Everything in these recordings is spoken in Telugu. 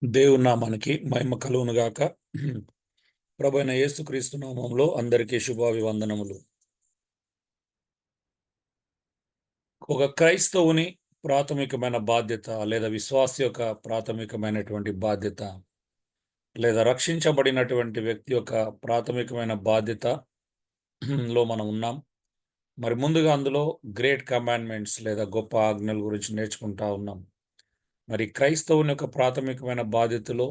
దేవుని నామానికి మహిమ కలుగును గాక. ప్రభువైన యేసుక్రీస్తు నామములో అందరికీ శుభాభివందనములు. ఒక క్రైస్తవుని ప్రాథమికమైన బాధ్యత లేదా విశ్వాస యొక్క ప్రాథమికమైనటువంటి బాధ్యత లేదా రక్షించబడినటువంటి వ్యక్తి యొక్క ప్రాథమికమైన బాధ్యత లో మనం ఉన్నాం. మరి ముందుగా అందులో గ్రేట్ కమాండ్మెంట్స్ లేదా గొప్ప ఆజ్ఞల గురించి నేర్చుకుంటా ఉన్నాం. మరి క్రైస్తవుని యొక్క ప్రాథమికమైన బాధ్యతలో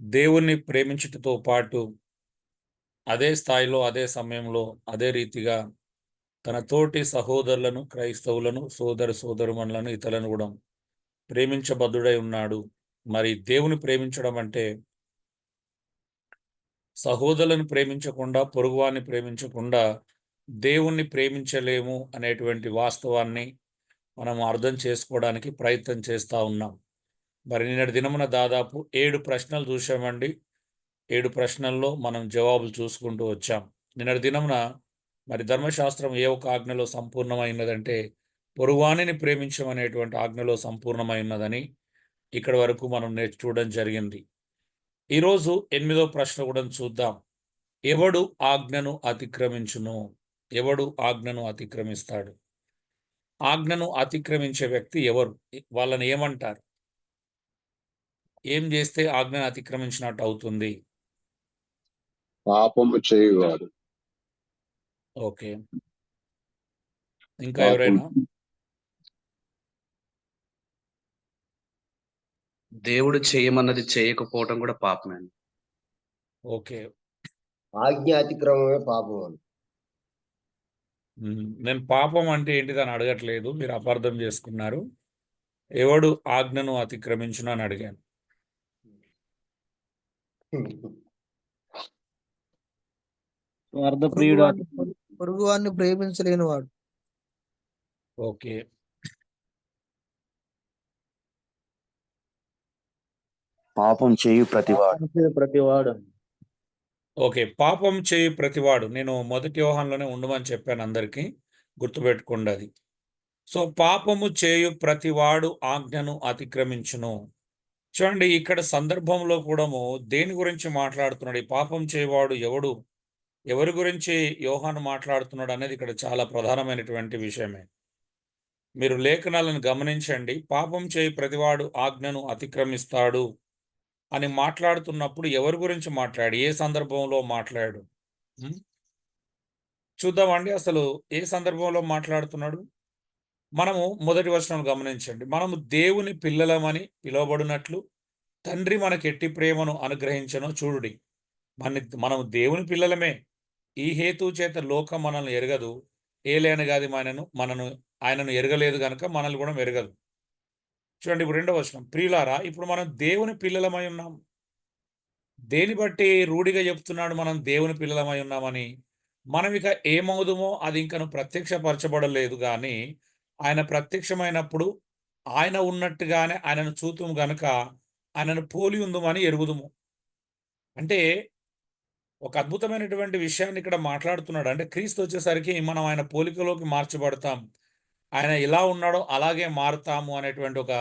దేవుణ్ణి ప్రేమించుటతో పాటు అదే స్థాయిలో, అదే సమయంలో, అదే రీతిగా తన తోటి సహోదరులను, క్రైస్తవులను, సోదరుమణులను, ఇతరులను కూడా ప్రేమించబద్ధుడై ఉన్నాడు. మరి దేవుని ప్రేమించడం అంటే సహోదరులను ప్రేమించకుండా, పొరుగువాన్ని ప్రేమించకుండా దేవుణ్ణి ప్రేమించలేము అనేటువంటి వాస్తవాన్ని మనం అర్థం చేసుకోవడానికి ప్రయత్నం చేస్తూ ఉన్నాం. మరి నిన్నటి దినమున దాదాపు 7 ప్రశ్నలు చూసామండి. 7 ప్రశ్నల్లో మనం జవాబులు చూసుకుంటూ వచ్చాం. నిన్నటి దినమున మరి ధర్మశాస్త్రం ఏ ఒక ఆజ్ఞలో సంపూర్ణమైనదంటే పొరుగువానిని ప్రేమించమనేటువంటి ఆజ్ఞలో సంపూర్ణమైనదని ఇక్కడ వరకు మనం చూడడం జరిగింది. ఈరోజు 8వ ప్రశ్న కూడా చూద్దాం. ఎవడు ఆజ్ఞను అతిక్రమించును? ఎవడు ఆజ్ఞను అతిక్రమిస్తాడు? ఆజ్ఞను అతిక్రమించే వ్యక్తి ఎవరు? వాళ్ళని ఏమంటారు? ఏం చేస్తే ఆజ్ఞను అతిక్రమించినట్టు అవుతుంది? పాపము చేయువాడు. ఓకే, ఇంకా పాపం ఎవరైనా? దేవుడు చేయమన్నది చేయకపోవటం కూడా పాపమే. ఓకే, ఆజ్ఞ అతిక్రమమే పాపం అని. నేను పాపం అంటే ఏంటిదని అడగట్లేదు, మీరు అపార్థం చేసుకున్నారు. ఎవడు ఆజ్ఞను అతిక్రమించును అని అడిగాను. పొరుగువాన్ని ప్రేమించలేని వాడు. ఓకే, పాపం చేయు ప్రతివాడు. ఓకే, పాపం చేయు ప్రతివాడు. నేను మొదటి యోహానులోనే ఉండమని చెప్పాను, అందరికీ గుర్తుపెట్టుకోండి అది. సో పాపము చేయు ప్రతివాడు ఆజ్ఞను అతిక్రమించును. చూడండి, ఇక్కడ సందర్భంలో కూడా దేని గురించి మాట్లాడుతున్నాడు? ఈ పాపం చేయవాడు ఎవడు, ఎవరి గురించి యోహాను మాట్లాడుతున్నాడు అనేది ఇక్కడ చాలా ప్రధానమైనటువంటి విషయమే. మీరు లేఖనాలను గమనించండి. పాపం చేయి ప్రతివాడు ఆజ్ఞను అతిక్రమిస్తాడు అని మాట్లాడుతున్నప్పుడు ఎవరి గురించి మాట్లాడు, ఏ సందర్భంలో మాట్లాడు? చూద్దామండి, అసలు ఏ సందర్భంలో మాట్లాడుతున్నాడు. మనము మొదటి వచనం గమనించండి. మనము దేవుని పిల్లలమని పిలువబడినట్లు తండ్రి మనకి ఎట్టి ప్రేమను అనుగ్రహించను చూడుడి. మనము దేవుని పిల్లలమే. ఈ హేతు చేత లోకం మనల్ని ఎరగదు, ఏలేనగాది ఆయనను ఎరగలేదు గనుక మనల్ని కూడా ఎరగదు. చూడండి, ఇప్పుడు 2వ వచనం. ప్రియులారా, ఇప్పుడు మనం దేవుని పిల్లలమై ఉన్నాం. దేని బట్టి రూఢిగా చెప్తున్నాడు మనం దేవుని పిల్లలమై ఉన్నామని? మనం ఇక ఏమవుదుమో అది ఇంకను ప్రత్యక్షపరచబడలేదు, కానీ ఆయన ప్రత్యక్షమైనప్పుడు ఆయన ఉన్నట్టుగానే ఆయనను చూతుము గనుక ఆయనను పోలి ఉందుమని ఎరుగుదుము. అంటే ఒక అద్భుతమైనటువంటి విషయాన్ని ఇక్కడ మాట్లాడుతున్నాడు. అంటే క్రీస్తు వచ్చేసరికి మనం ఆయన పోలికలోకి మార్చబడతాం, ఆయన ఎలా ఉన్నాడో అలాగే మారుతాము అనేటువంటి ఒక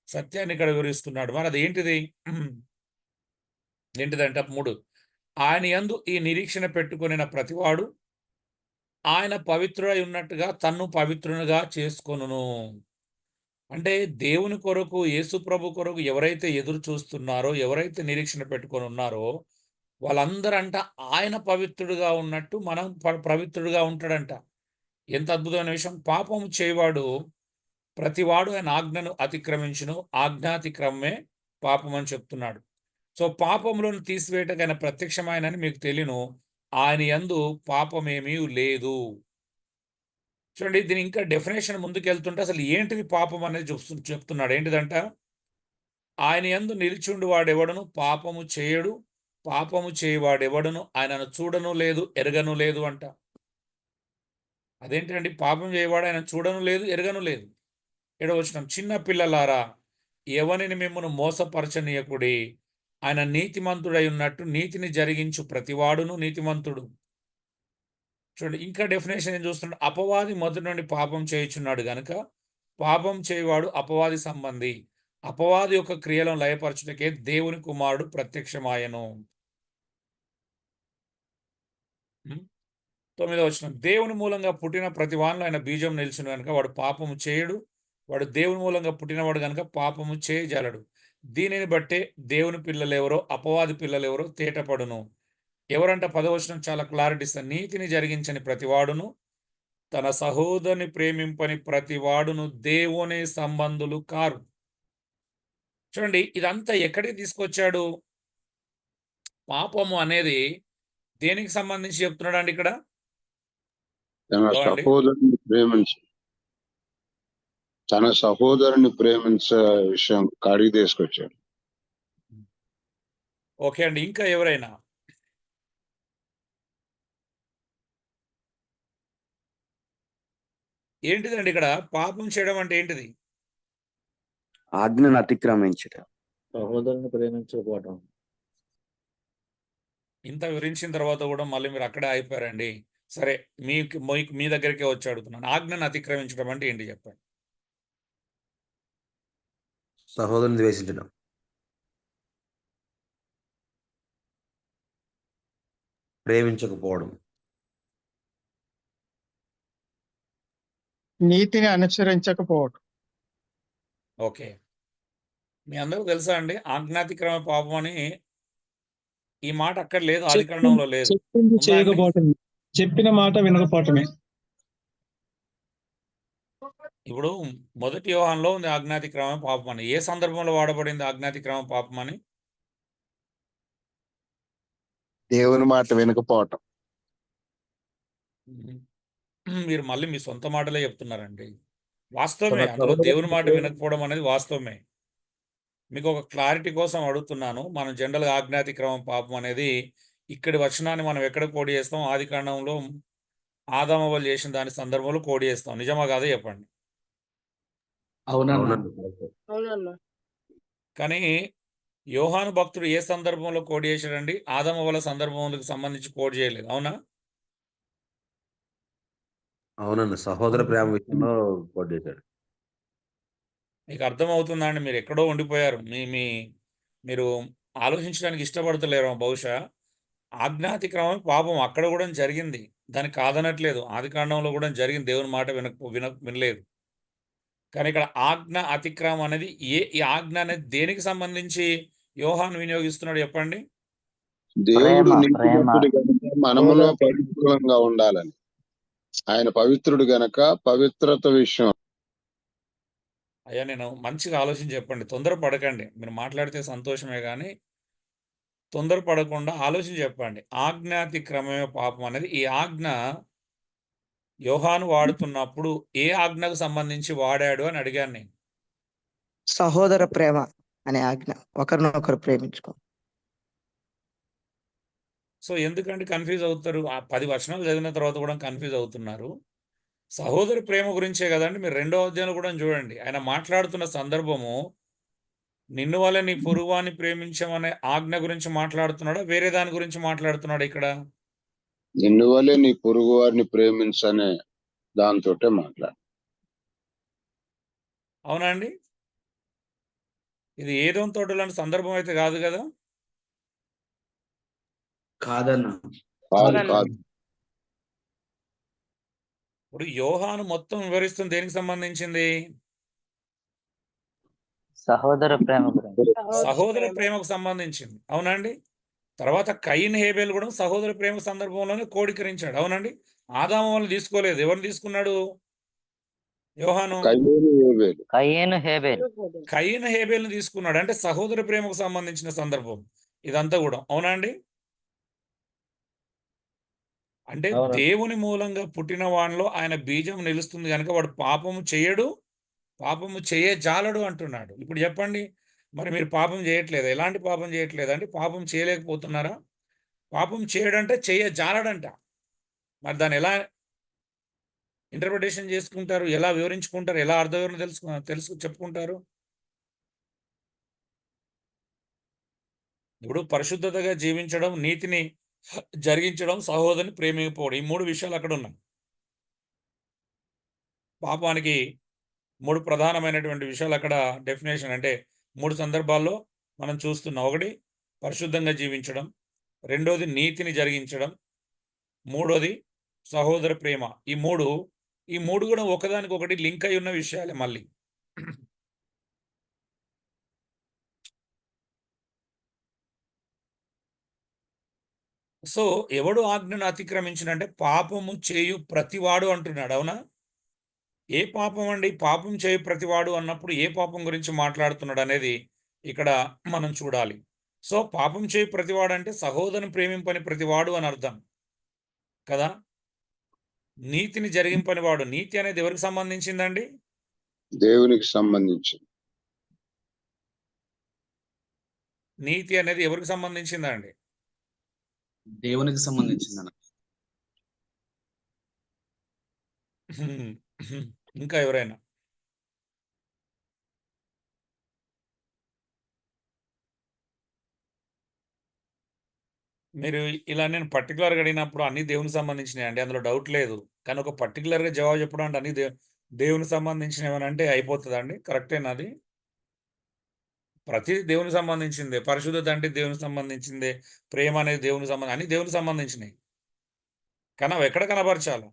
సత్యాన్ని ఇక్కడ వివరిస్తున్నాడు. మరి అది ఏంటిదంటే 3, ఆయన యందు ఈ నిరీక్షణ పెట్టుకొనిన ప్రతివాడు ఆయన పవిత్రుడై ఉన్నట్టుగా తన్ను పవిత్రునిగా చేసుకొనును. అంటే దేవుని కొరకు, యేసు ప్రభు కొరకు ఎవరైతే ఎదురు చూస్తున్నారో, ఎవరైతే నిరీక్షణ పెట్టుకొని ఉన్నారో వాళ్ళందరంట ఆయన పవిత్రుడుగా ఉన్నట్టు మనం పవిత్రుడుగా ఉంటాడంట. ఎంత అద్భుతమైన విషయం! పాపము చేయవాడు ప్రతివాడు ఆయన ఆజ్ఞను అతిక్రమించును, ఆజ్ఞాతిక్రమమే పాపం అని చెప్తున్నాడు. సో పాపములను తీసివేయటకు ఆయన ప్రత్యక్షమైనని మీకు తెలియను, ఆయన యందు పాపమేమీ లేదు. చూడండి, దీని ఇంకా డెఫినేషన్ ముందుకెళ్తుంటే అసలు ఏంటిది పాపం అనేది చెప్తున్నాడు. ఏంటిదంట? ఆయన యందు నిలిచుండు వాడెవడను పాపము చేయడు, పాపము చేయవాడెవడను ఆయనను చూడను లేదు, ఎరగను లేదు అంట. అదేంటండి? పాపం చేయవాడు ఆయన చూడను లేదు, ఎరగను లేదు. 7వ వచనం. చిన్న పిల్లలారా, ఎవనిని మిమ్మును మోసపరచనీయకుడి, ఆయన నీతిమంతుడై ఉన్నట్టు నీతిని జరిగించు ప్రతివాడును నీతిమంతుడు. చూడండి, ఇంకా డెఫినేషన్ ఏం చూస్తున్నాడు? అపవాది మొదటి నుండి పాపం చేయుచున్నాడు గనుక పాపం చేయవాడు అపవాది సంబంధి. అపవాది యొక్క క్రియలను లయపరచుటకే దేవుని కుమారుడు ప్రత్యక్షమాయను. 9వ వచనం, దేవుని మూలంగా పుట్టిన ప్రతి వానిలో ఆయన బీజం నిలిచిన కనుక వాడు పాపము చేయడు. వాడు దేవుని మూలంగా పుట్టినవాడు కనుక పాపము చేయజాలడు. దీనిని బట్టే దేవుని పిల్లలెవరో అపవాది పిల్లలెవరో తేటపడును. ఎవరంట? 10వ వచనం చాలా క్లారిటీ ఇస్తారు. నీతిని జరిగించని ప్రతివాడును తన సహోదరుని ప్రేమింపని ప్రతివాడును దేవుని సంబంధులు కారు. చూడండి, ఇదంతా ఎక్కడికి తీసుకొచ్చాడు? పాపము అనేది దేనికి సంబంధించి చెప్తున్నాడు అండి ఇక్కడ? తన ఏమండి? సహోదరుని ప్రేమించే విషయం కాడికి తీసుకొచ్చాడు. ఓకే అండి, ఇంకా ఎవరైనా? ఏంటిదండి ఇక్కడ పాపం చేయడం అంటే ఏంటిది? ఆజ్ఞను అతిక్రమించుట. సహోదరుని ప్రేమించకపోవటం. ఇంత వివరించిన తర్వాత కూడా మళ్ళీ మీరు అక్కడే అయిపోయారండి. సరే, మీ దగ్గరికే వచ్చి అడుగుతున్నాను. ఆజ్ఞను అతిక్రమించడం అంటే ఏంటి చెప్పండి? సహోదరుని ద్వేషించడం. ప్రేమించకపోవడం. నీతిని అనుసరించకపోవడం. ఓకే, మీ అందరూ తెలుసా అండి ఆజ్ఞాతిక్రమ పాపం అని? ఈ మాట అక్కడ లేదు, ఆదికాండంలో లేదు. చెప్పింది ఉందా అండి? చేయకపోవటం, చెప్పిన మాట వినకపోవటమే. ఇప్పుడు 1 యోహానులో ఉంది ఆజ్ఞాతిక్రమ పాపం అని. ఏ సందర్భంలో వాడబడింది ఆజ్ఞాతిక్రమ పాపం అని? దేవుని మాట వినకపోవటం. మీరు మళ్ళీ మీ సొంత మాటలే చెప్తున్నారండి. వాస్తవమే, అందులో దేవుని మాట వినకపోవడం అనేది వాస్తవమే. మీకు ఒక క్లారిటీ కోసం అడుగుతున్నాను. మనం జనరల్గా ఆజ్ఞాతిక్రమం పాపం అనేది ఇక్కడి వచనాన్ని మనం ఎక్కడ కోడి చేస్తాం? ఆదికాండంలో ఆదామవ్వలు చేసిన దాని సందర్భంలో కోడి చేస్తాం. నిజమా కాదో చెప్పండి. అవునన్నా. కానీ యోహాను భక్తుడు ఏ సందర్భంలో కోడి చేశాడండి? ఆదామవ్వల సందర్భంకి సంబంధించి కోడి చేయలేదు, అవునా? అవునండి, సహోదర ప్రేమ విషయంలో కొట్టేశాడు. మీకు అర్థమవుతుందా అండి? మీరు ఎక్కడో ఉండిపోయారు. మీరు ఆలోచించడానికి ఇష్టపడతలేరు బహుశా. ఆజ్ఞాతిక్రమం పాపం అక్కడ కూడా జరిగింది, దాన్ని కాదనట్లేదు. ఆదికాండంలో కూడా జరిగింది, దేవుని మాట వినలేదు. కానీ ఇక్కడ ఆజ్ఞ అతిక్రమం అనేది ఈ ఆజ్ఞ అనేది దేనికి సంబంధించి యోహాను వినియోగిస్తున్నాడు చెప్పండి? దేవుడు నీతిమంతుడు గనుక మనములో పవిత్రంగా ఉండాలని. ఆయన పవిత్రుడు గనక పవిత్రత విషయం. అయ్యా, నేను మంచిగా ఆలోచించి చెప్పండి, తొందరపడకండి. మీరు మాట్లాడితే సంతోషమే కానీ తొందరపడకుండా ఆలోచించి చెప్పండి. ఆజ్ఞాతిక్రమమే పాపం అనేది ఈ ఆజ్ఞ యోహాను వాడుతున్నప్పుడు ఏ ఆజ్ఞకు సంబంధించి వాడాడు అని అడిగాను నేను. సహోదర ప్రేమ అనే ఆజ్ఞ, ఒకరినొకరు ప్రేమించుకో. సో ఎందుకంటే కన్ఫ్యూజ్ అవుతారు? ఆ 10 వచనాలు చదివిన తర్వాత కూడా కన్ఫ్యూజ్ అవుతున్నారు. సహోదరి ప్రేమ గురించే కదండి. మీరు 2వ అధ్యాయంలో కూడా చూడండి, ఆయన మాట్లాడుతున్న సందర్భము నిన్ను వల్ల నీ పొరుగువాన్ని ప్రేమించమనే ఆజ్ఞ గురించి మాట్లాడుతున్నాడా, వేరే దాని గురించి మాట్లాడుతున్నాడా ఇక్కడ? నిన్ను వల్లే నీ పొరుగు వారిని ప్రేమించనే దాంతోటే మాట్లాడు. అవునా అండి? ఇది ఏదోం తోటలాంటి సందర్భం అయితే కాదు కదా? కాదన్నా. కాదు. ఇప్పుడు యోహాను మొత్తం వివరిస్తుంది దేనికి సంబంధించింది? సహోదర ప్రేమ గురించి. సహోదర ప్రేమకు సంబంధించింది, అవునండి. తర్వాత కయీన్ హేబేలు కూడా సహోదర ప్రేమ సందర్భంలోనే కోడీకరించాడు, అవునండి. ఆదాము వాళ్ళు తీసుకోలేదు, ఎవరిని తీసుకున్నాడు యోహాను? కయీన్ హేబేల్ని తీసుకున్నాడు. అంటే సహోదర ప్రేమకు సంబంధించిన సందర్భం ఇదంతా కూడా, అవునండి. అంటే దేవుని మూలంగా పుట్టిన వానిలో ఆయన బీజం నిలుస్తుంది కనుక వాడు పాపము చేయడు, పాపము చేయజాలడు అంటున్నాడు. ఇప్పుడు చెప్పండి, మరి మీరు పాపం చేయట్లేదు, ఎలాంటి పాపం చేయట్లేదు అంటే పాపం చేయలేకపోతున్నారా? పాపం చేయడంటే చేయజాలడంట. మరి దాన్ని ఎలా ఇంటర్ప్రిటేషన్ చేసుకుంటారు, ఎలా వివరించుకుంటారు, ఎలా అర్థవివరణ తెలుసు చెప్పుకుంటారు? ఇప్పుడు పరిశుద్ధతగా జీవించడం, నీతిని జరిగించడం, సహోదరుని ప్రేమించకపోవడం, ఈ 3 విషయాలు అక్కడ ఉన్నాయి. పాపానికి 3 ప్రధానమైనటువంటి విషయాలు అక్కడ డెఫినేషన్, అంటే 3 సందర్భాల్లో మనం చూస్తున్నాం. ఒకటి పరిశుద్ధంగా జీవించడం, రెండోది నీతిని జరిగించడం, మూడోది సహోదర ప్రేమ. ఈ మూడు కూడా ఒకదానికొకటి లింక్ అయి ఉన్న విషయాలే మళ్ళీ. సో ఎవడు ఆజ్ఞను అతిక్రమించినంటే పాపము చేయు ప్రతివాడు అంటున్నాడు. అవునా? ఏ పాపం అండి? పాపం చేయు ప్రతివాడు అన్నప్పుడు ఏ పాపం గురించి మాట్లాడుతున్నాడు అనేది ఇక్కడ మనం చూడాలి. సో పాపం చేయు ప్రతివాడు అంటే సహోదరుని ప్రేమింపని ప్రతివాడు అని అర్థం కదా. నీతిని జరిగింపని వాడు. నీతి అనేది ఎవరికి సంబంధించిందండి? దేవునికి సంబంధించి. నీతి అనేది ఎవరికి సంబంధించిందండి? దేవునికి సంబంధించిందన్న. ఇంకా ఎవరైనా? మీరు ఇలా నేను పర్టికులర్గా అడిగినప్పుడు అన్ని దేవునికి సంబంధించినవి అండి, అందులో డౌట్ లేదు. కానీ ఒక పర్టికులర్గా జవాబు చెప్పడం అంటే అన్ని దేవునికి సంబంధించినవి అంటే అయిపోతుందా అండి? కరెక్టేనా అది? ప్రతిదీ దేవునికి సంబంధించిందే. పరిశుద్ధత అంటే దేవునికి సంబంధించిందే. ప్రేమ అనేది దేవునికి అన్ని దేవునికి సంబంధించినవి. కానీ అవి ఎక్కడ కనబరచాలి?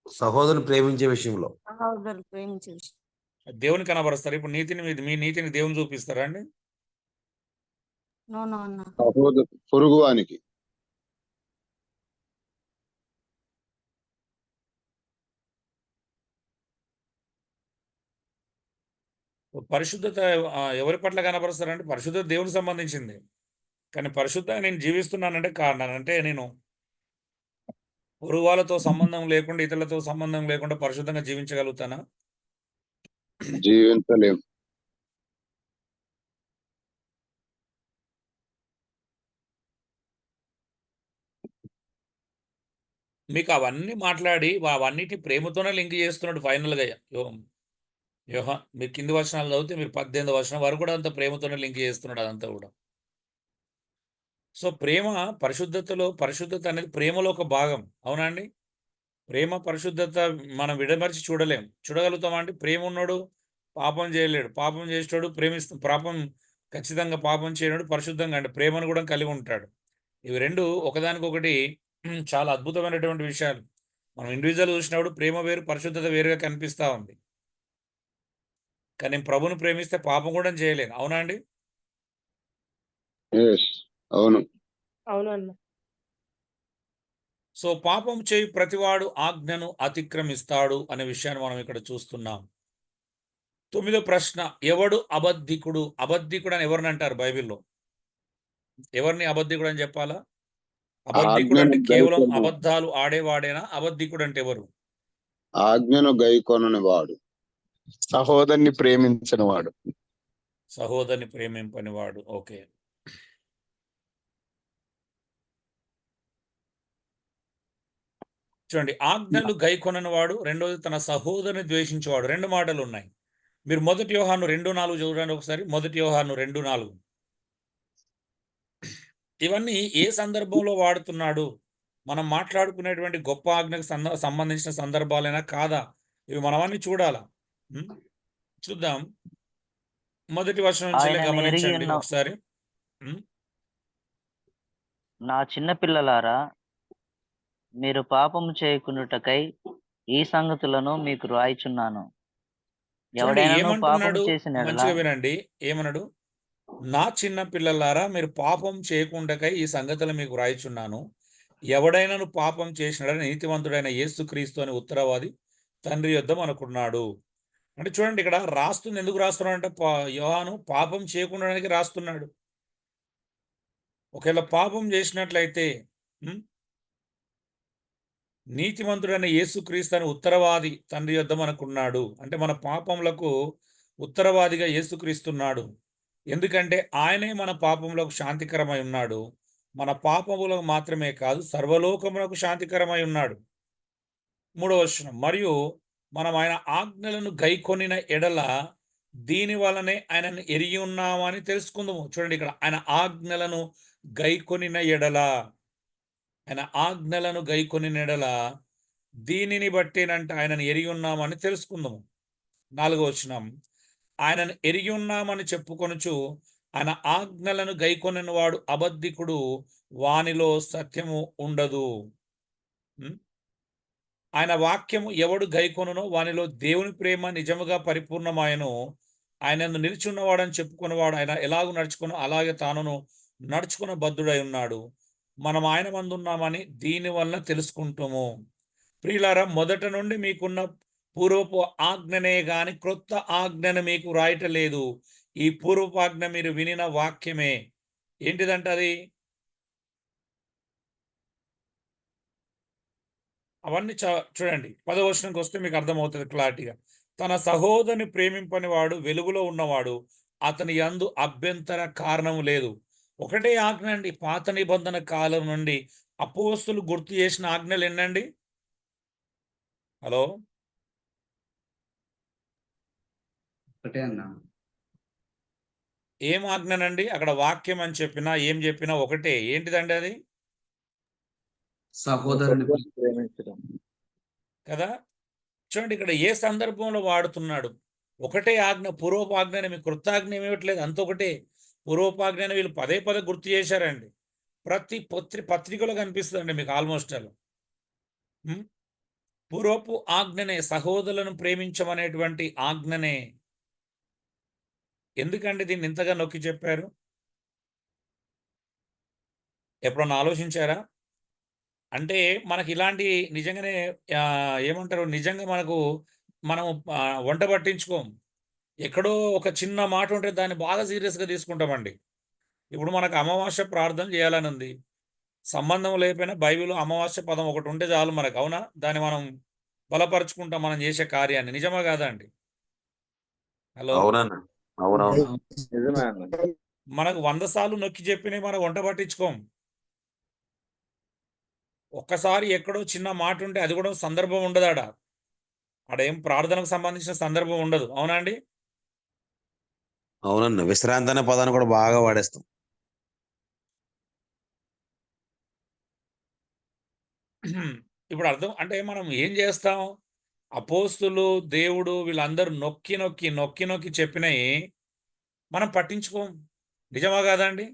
సహోదరుని ప్రేమించే విషయంలో. దేవుని కనబరుస్తారు. ఇప్పుడు మీ నీతిని దేవుని చూపిస్తారా అండి? సహోదరు పొరుగువానికి. పరిశుద్ధత ఎవరి పట్ల కనబరుస్తారంటే పరిశుద్ధత దేవునికి సంబంధించింది. కానీ పరిశుద్ధంగా నేను జీవిస్తున్నానంటే కారణం అంటే నేను పొరుగు వాళ్ళతో సంబంధం లేకుండా, ఇతరులతో సంబంధం లేకుండా పరిశుద్ధంగా జీవించగలుగుతానా? జీవించలేం. మీకు అవన్నీ మాట్లాడి అవన్నిటి ప్రేమతోనే లింక్ చేస్తున్నాడు ఫైనల్గా. మీరు కింది వచనాలు చదివితే మీరు 18వ వచనం వరకు కూడా అంత ప్రేమతోనే లింక్ చేస్తున్నాడు అదంతా కూడా. సో ప్రేమ పరిశుద్ధత అనేది ప్రేమలో ఒక భాగం. అవునా అండి? ప్రేమ పరిశుద్ధత మనం విడమర్చి చూడగలుగుతామా అంటే? ప్రేమ ఉన్నాడు పాపం చేయలేడు, పాపం చేసేవాడు ఖచ్చితంగా పాపం చేయలేడు పరిశుద్ధంగా అంటే ప్రేమను కూడా కలిగి ఉంటాడు. ఇవి రెండు ఒకదానికొకటి చాలా అద్భుతమైనటువంటి విషయాలు. మనం ఇండివిజువల్ చూసినప్పుడు ప్రేమ వేరు, పరిశుద్ధత వేరుగా కనిపిస్తూ ఉంది. కానీ నేను ప్రభుని ప్రేమిస్తే పాపం కూడా చేయలేను. అవునా అండి? అవును. సో పాపం చేయు ప్రతివాడు ఆజ్ఞను అతిక్రమిస్తాడు అనే విషయాన్ని మనం ఇక్కడ చూస్తున్నాం. 9వ ప్రశ్న, ఎవడు అబద్ధికుడు? అబద్ధికుడు అని ఎవరిని అంటారు బైబిల్లో? ఎవరిని అబద్ధికుడు అని చెప్పాలా? అబద్ధికుడు అంటే కేవలం అబద్ధాలు ఆడేవాడేనా? అబద్ధికుడు అంటే ఎవరు? ఆజ్ఞను గైకొనని వాడు. సహోదరుని ప్రేమించిన వాడు. సహోదరుని ప్రేమింపని వాడు. ఓకే. చూడండి, ఆజ్ఞలు గైకొనని వాడు, రెండోది తన సహోదరుని ద్వేషించేవాడు. 2 మాటలు ఉన్నాయి. మీరు 1 యోహాను 2:4 చూడండి ఒకసారి. 1 యోహాను 2:4. ఇవన్నీ ఏ సందర్భంలో వాడుతున్నాడు? మనం మాట్లాడుకునేటువంటి గొప్ప ఆజ్ఞకు సంబంధించిన సందర్భాలైనా కాదా? ఇవి మనమన్నీ చూడాలా. చూద్దాం. 1వ వచనం నుంచి గమనించండి ఒకసారి. నా చిన్న పిల్లలారా, మీరు పాపము చేయకున్నటకై ఈ సంగతులను మీకు రాయిచున్నాను. ఎవడైనా పాపం చేసిన యెడల, మంచిగా వినండి, ఏమన్నాడు? నా చిన్న పిల్లలారా, మీరు పాపం చేయకుండాకై ఈ సంగతులు మీకు రాయిచున్నాను. ఎవడైనాను పాపం చేసినాడని నీతివంతుడైన యేసుక్రీస్తు అని ఉత్తరవాది తండ్రి యొద్ద అనుకున్నాడు. అంటే చూడండి, ఇక్కడ రాస్తుంది. ఎందుకు రాస్తున్నాడు అంటే యోహాను పాపం చేయకుండానికి రాస్తున్నాడు. ఒకవేళ పాపం చేసినట్లయితే నీతిమంతుడైన యేసుక్రీస్తు అని ఉత్తరవాది తండ్రి యొద్ద అనుకున్నాడు. అంటే మన పాపములకు ఉత్తరవాదిగా యేసుక్రీస్తున్నాడు. ఎందుకంటే ఆయనే మన పాపములకు శాంతికరమై ఉన్నాడు. మన పాపములకు మాత్రమే కాదు, సర్వలోకములకు శాంతికరమై ఉన్నాడు. 3వ వచనం, మరియు మనం ఆయన ఆజ్ఞలను గైకొనిన ఎడల దీని వలనే ఆయనను ఎరిగి ఉన్నామని తెలుసుకుందాము. చూడండి, ఇక్కడ ఆయన ఆజ్ఞలను గైకొనిన ఎడల, ఆయన ఆజ్ఞలను గైకొనిన ఎడల దీనిని బట్టేనంటే ఆయనను ఎరిగి ఉన్నామని తెలుసుకుందాము. 4వ వచనం, ఆయనను ఎరిగి ఉన్నామని చెప్పుకొనుచు ఆయన ఆజ్ఞలను గైకొనిన వాడు అబద్ధికుడు, వానిలో సత్యము ఉండదు. ఆయన వాక్యము ఎవడు గైకొనునో వానిలో దేవుని ప్రేమ నిజముగా పరిపూర్ణమాయను. ఆయనను నిలిచున్నవాడని చెప్పుకున్నవాడు ఆయన ఎలాగూ నడుచుకున్న అలాగే తానును నడుచుకున్న బద్ధుడై ఉన్నాడు. మనం ఆయన మందున్నామని దీని వలన తెలుసుకుంటాము. ప్రియులారా, మొదట నుండి మీకున్న పూర్వపు ఆజ్ఞనే గాని క్రొత్త ఆజ్ఞను మీకు రాయట లేదు. ఈ పూర్వపు ఆజ్ఞ మీరు వినిన వాక్యమే. ఏంటిదంట అది? అవన్నీ చూడండి. 10వ వచనంకి వస్తే మీకు అర్థమవుతుంది క్లారిటీగా. తన సహోదరుని ప్రేమింపని వాడు వెలుగులో ఉన్నవాడు, అతని యందు అభ్యంతర కారణం లేదు. ఒకటే ఆజ్ఞ అండి. పాత నిబంధన కాలం నుండి అపోస్తులు గుర్తు చేసిన ఆజ్ఞలు ఎన్నండి? హలో, ఒకటే అన్నా. ఏం ఆజ్ఞనండి? అక్కడ వాక్యం అని చెప్పినా ఏం చెప్పినా ఒకటే. ఏంటిదండి అది? సహోదరుని ప్రేమించడం కదా. చూడండి, ఇక్కడ ఏ సందర్భంలో వాడుతున్నాడు? ఒకటే ఆజ్ఞ. పూర్వపాజ్ఞని మీకు కృతాజ్ఞ ఏమివ్వట్లేదు, అంత ఒకటే. పూర్వపాజ్ఞని వీళ్ళు పదే పదే గుర్తు చేశారండి. ప్రతి పత్రికలో కనిపిస్తుందండి మీకు ఆల్మోస్ట్ అలా. పూర్వపు ఆజ్ఞనే, సహోదరులను ప్రేమించమనేటువంటి ఆజ్ఞనే. ఎందుకండి దీన్ని ఇంతగా నొక్కి చెప్పారు? ఎప్పుడన్నా ఆలోచించారా? అంటే మనకి ఇలాంటి నిజంగానే ఏమంటారు, నిజంగా మనం వంట పట్టించుకోం. ఎక్కడో ఒక చిన్న మాట ఉంటే దాన్ని బాగా సీరియస్గా తీసుకుంటామండి. ఇప్పుడు మనకు అమావాస్య ప్రార్థన చేయాలని ఉంది. సంబంధం లేకపోయినా బైబిల్లో అమావాస్య పదం ఒకటి ఉంటే చాలు మనకు, అవునా? దాన్ని మనం బలపరుచుకుంటాం మనం చేసే కార్యాన్ని. నిజమా కాదా అండి? హలో, అవునన్నా, అవునవును. నిజమే అన్న. మనకు 100 సార్లు నొక్కి చెప్పినవి మనం వంట పట్టించుకోం. ఒక్కసారి ఎక్కడో చిన్న మాట ఉంటే అది కూడా సందర్భం ఉండదాడ. ఆడేం ప్రార్థనకు సంబంధించిన సందర్భం ఉండదు, అవునా అండి? అవునన్నా, విశ్రాంతి అనే పదాన్ని కూడా బాగా వాడేస్తాం. ఇప్పుడు అర్థం అంటే మనం ఏం చేస్తాం? అపోస్తులు, దేవుడు వీళ్ళందరూ నొక్కి నొక్కి నొక్కి నొక్కి చెప్పినవి మనం పట్టించుకోం. నిజమా కాదా అండి?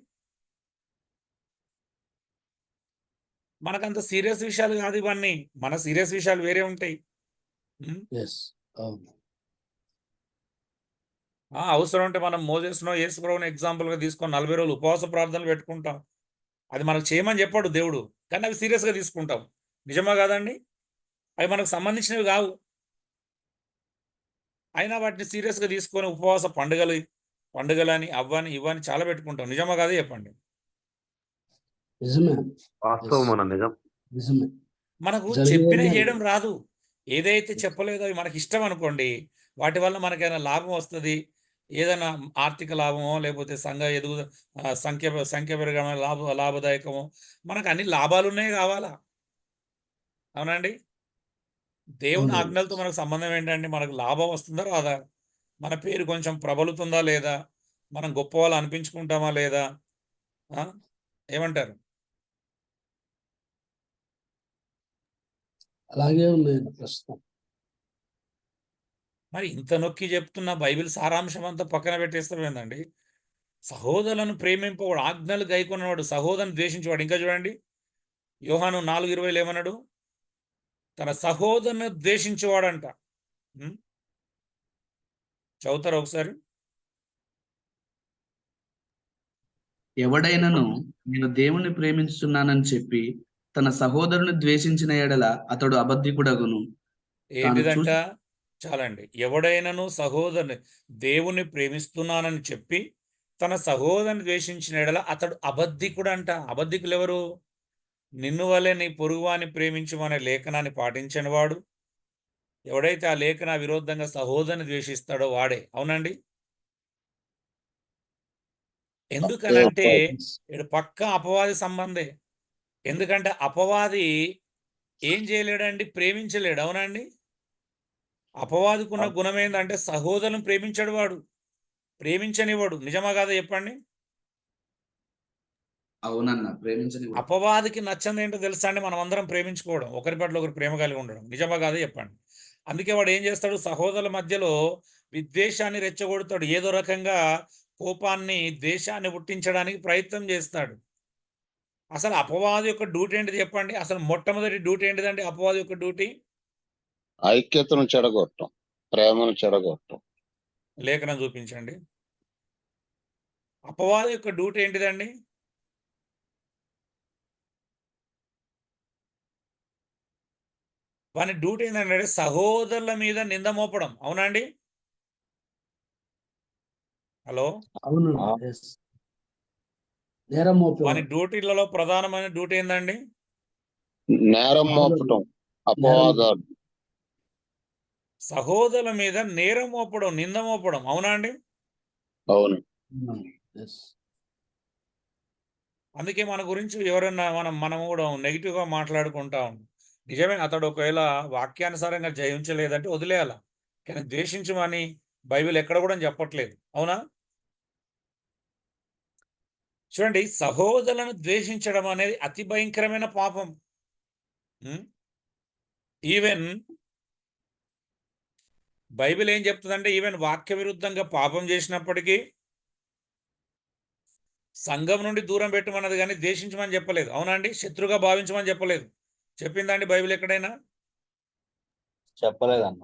మనకంత సీరియస్ విషయాలు కాదు ఇవన్నీ. మన సీరియస్ విషయాలు వేరే ఉంటాయి. అవసరం అంటే మనం మోసేసునో యేసుప్రభుని ఎగ్జాంపుల్గా తీసుకొని 40 రోజులు ఉపవాస ప్రార్థనలు పెట్టుకుంటాం. అది మనకు చేయమని చెప్పాడు దేవుడు, కానీ అవి సీరియస్గా తీసుకుంటాం. నిజమా కాదండి? అవి మనకు సంబంధించినవి కావు, అయినా వాటిని సీరియస్గా తీసుకొని ఉపవాస పండుగలని అవ్వని ఇవ్వని చాలా పెట్టుకుంటాం. నిజమా కాదే చెప్పండి? వాస్తవం అన్న, నిజం. మనకు చెప్పిన చేయడం రాదు. ఏదైతే చెప్పలేదో అవి మనకి ఇష్టం అనుకోండి, వాటి వల్ల మనకైనా లాభం వస్తుంది. ఏదైనా ఆర్థిక లాభమో లేకపోతే సంఖ్య పెరగడం లాభదాయకమో, మనకు అన్ని లాభాలున్నాయి కావాలా, అవునండి? దేవుని ఆజ్ఞలతో మనకు సంబంధం ఏంటండి? మనకు లాభం వస్తుందా రాదా? మన పేరు కొంచెం ప్రబలుతుందా లేదా? మనం గొప్ప వాళ్ళు అనిపించుకుంటామా లేదా? ఏమంటారు? అలాగే ఉన్నాయండి ప్రస్తుతం. మరి ఇంత నొక్కి చెప్తున్న బైబిల్ సారాంశం అంతా పక్కన పెట్టేస్తామేందండి? సహోదరులను ప్రేమింపవాడు, ఆజ్ఞలు గైకొన్నవాడు, సహోదరుని ద్వేషించేవాడు. ఇంకా చూడండి, యోహాను 4:20 ఏమన్నాడు? తన సహోదరుని ద్వేషించేవాడంట. చదువుతారా ఒకసారి? ఎవడైనను నేను దేవుణ్ణి ప్రేమించుతున్నానని చెప్పి తన సహోదరుని ద్వేషించిన ఎడల అతడు అబద్ధికుడగును. ఏంటిదంట? చాలండి. ఎవడైనను సహోదరుని దేవుని ప్రేమిస్తున్నానని చెప్పి తన సహోదరుని ద్వేషించిన ఎడల అతడు అబద్ధికుడంట. అబద్ధికులు ఎవరు? నిన్ను వలె నీ పొరుగువాని ప్రేమించమనే లేఖనాన్ని పాటించని వాడు, ఎవడైతే ఆ లేఖన విరోధంగా సహోదరుని ద్వేషిస్తాడో వాడే. అవునండి? ఎందుకనంటే ఇక్కడ పక్క అపవాది సంబంధే. ఎందుకంటే అపవాది ఏం చేయలేడండి? ప్రేమించలేడు. అవునండి? అపవాదికున్న గుణం ఏంటంటే సహోదరులను ప్రేమించాడు, వాడు ప్రేమించనివాడు. నిజమా కాదా చెప్పండి? అవునన్నా, ప్రేమించని. అపవాదికి నచ్చంది ఏంటో తెలుసా అండి? మనం అందరం ప్రేమించుకోవడం, ఒకరి పట్ల ఒకరు ప్రేమ కలిగి ఉండడం. నిజమా కాదా చెప్పండి? అందుకే వాడు ఏం చేస్తాడు? సహోదరుల మధ్యలో విద్వేషాన్ని రెచ్చగొడతాడు. ఏదో రకంగా కోపాన్ని, ద్వేషాన్ని పుట్టించడానికి ప్రయత్నం చేస్తాడు. అసలు అపవాది యొక్క డ్యూటీ ఏంటిది చెప్పండి? అసలు మొట్టమొదటి డ్యూటీ ఏంటిదండి అపవాది యొక్క డ్యూటీ? ఐక్యతను చెడగొట్టం, ప్రేమను చెడగొట్టం. లేఖనం చూపించండి. అపవాది యొక్క డ్యూటీ ఏంటిదండి? వాని డ్యూటీ ఏంటంటే సహోదరుల మీద నింద మోపడం. అవునా అండి? హలో, అవును. నేరం మోపే వాని డ్యూటీలలో ప్రధానమైన డ్యూటీ ఏందండి? నేరం మోపటం, అపవాదాలు. సహోదరుల మీద నేరం మోపడం, నింద మోపడం. అవునా అండి? అవును. అందుకే మన గురించి ఎవరన్నా మనం కూడా నెగిటివ్ గా మాట్లాడుకుంటాం. నిజమే, అతడు ఒకవేళ వాక్యానుసారంగా జయించలేదంటే వదిలేయాల. కానీ ద్వేషించమని బైబిల్ ఎక్కడ కూడా చెప్పట్లేదు. అవునా? చూడండి, సహోదరులను ద్వేషించడం అనేది అతి భయంకరమైన పాపం. ఈవెన్ బైబిల్ ఏం చెప్తుందంటే, ఈవెన్ వాక్య విరుద్ధంగా పాపం చేసినప్పటికీ సంఘం నుండి దూరం పెట్టమన్నది కానీ ద్వేషించమని చెప్పలేదు. అవునా అండి? శత్రుగా భావించమని చెప్పలేదు. చెప్పిందండి బైబిల్ ఎక్కడైనా? చెప్పలేదన్న.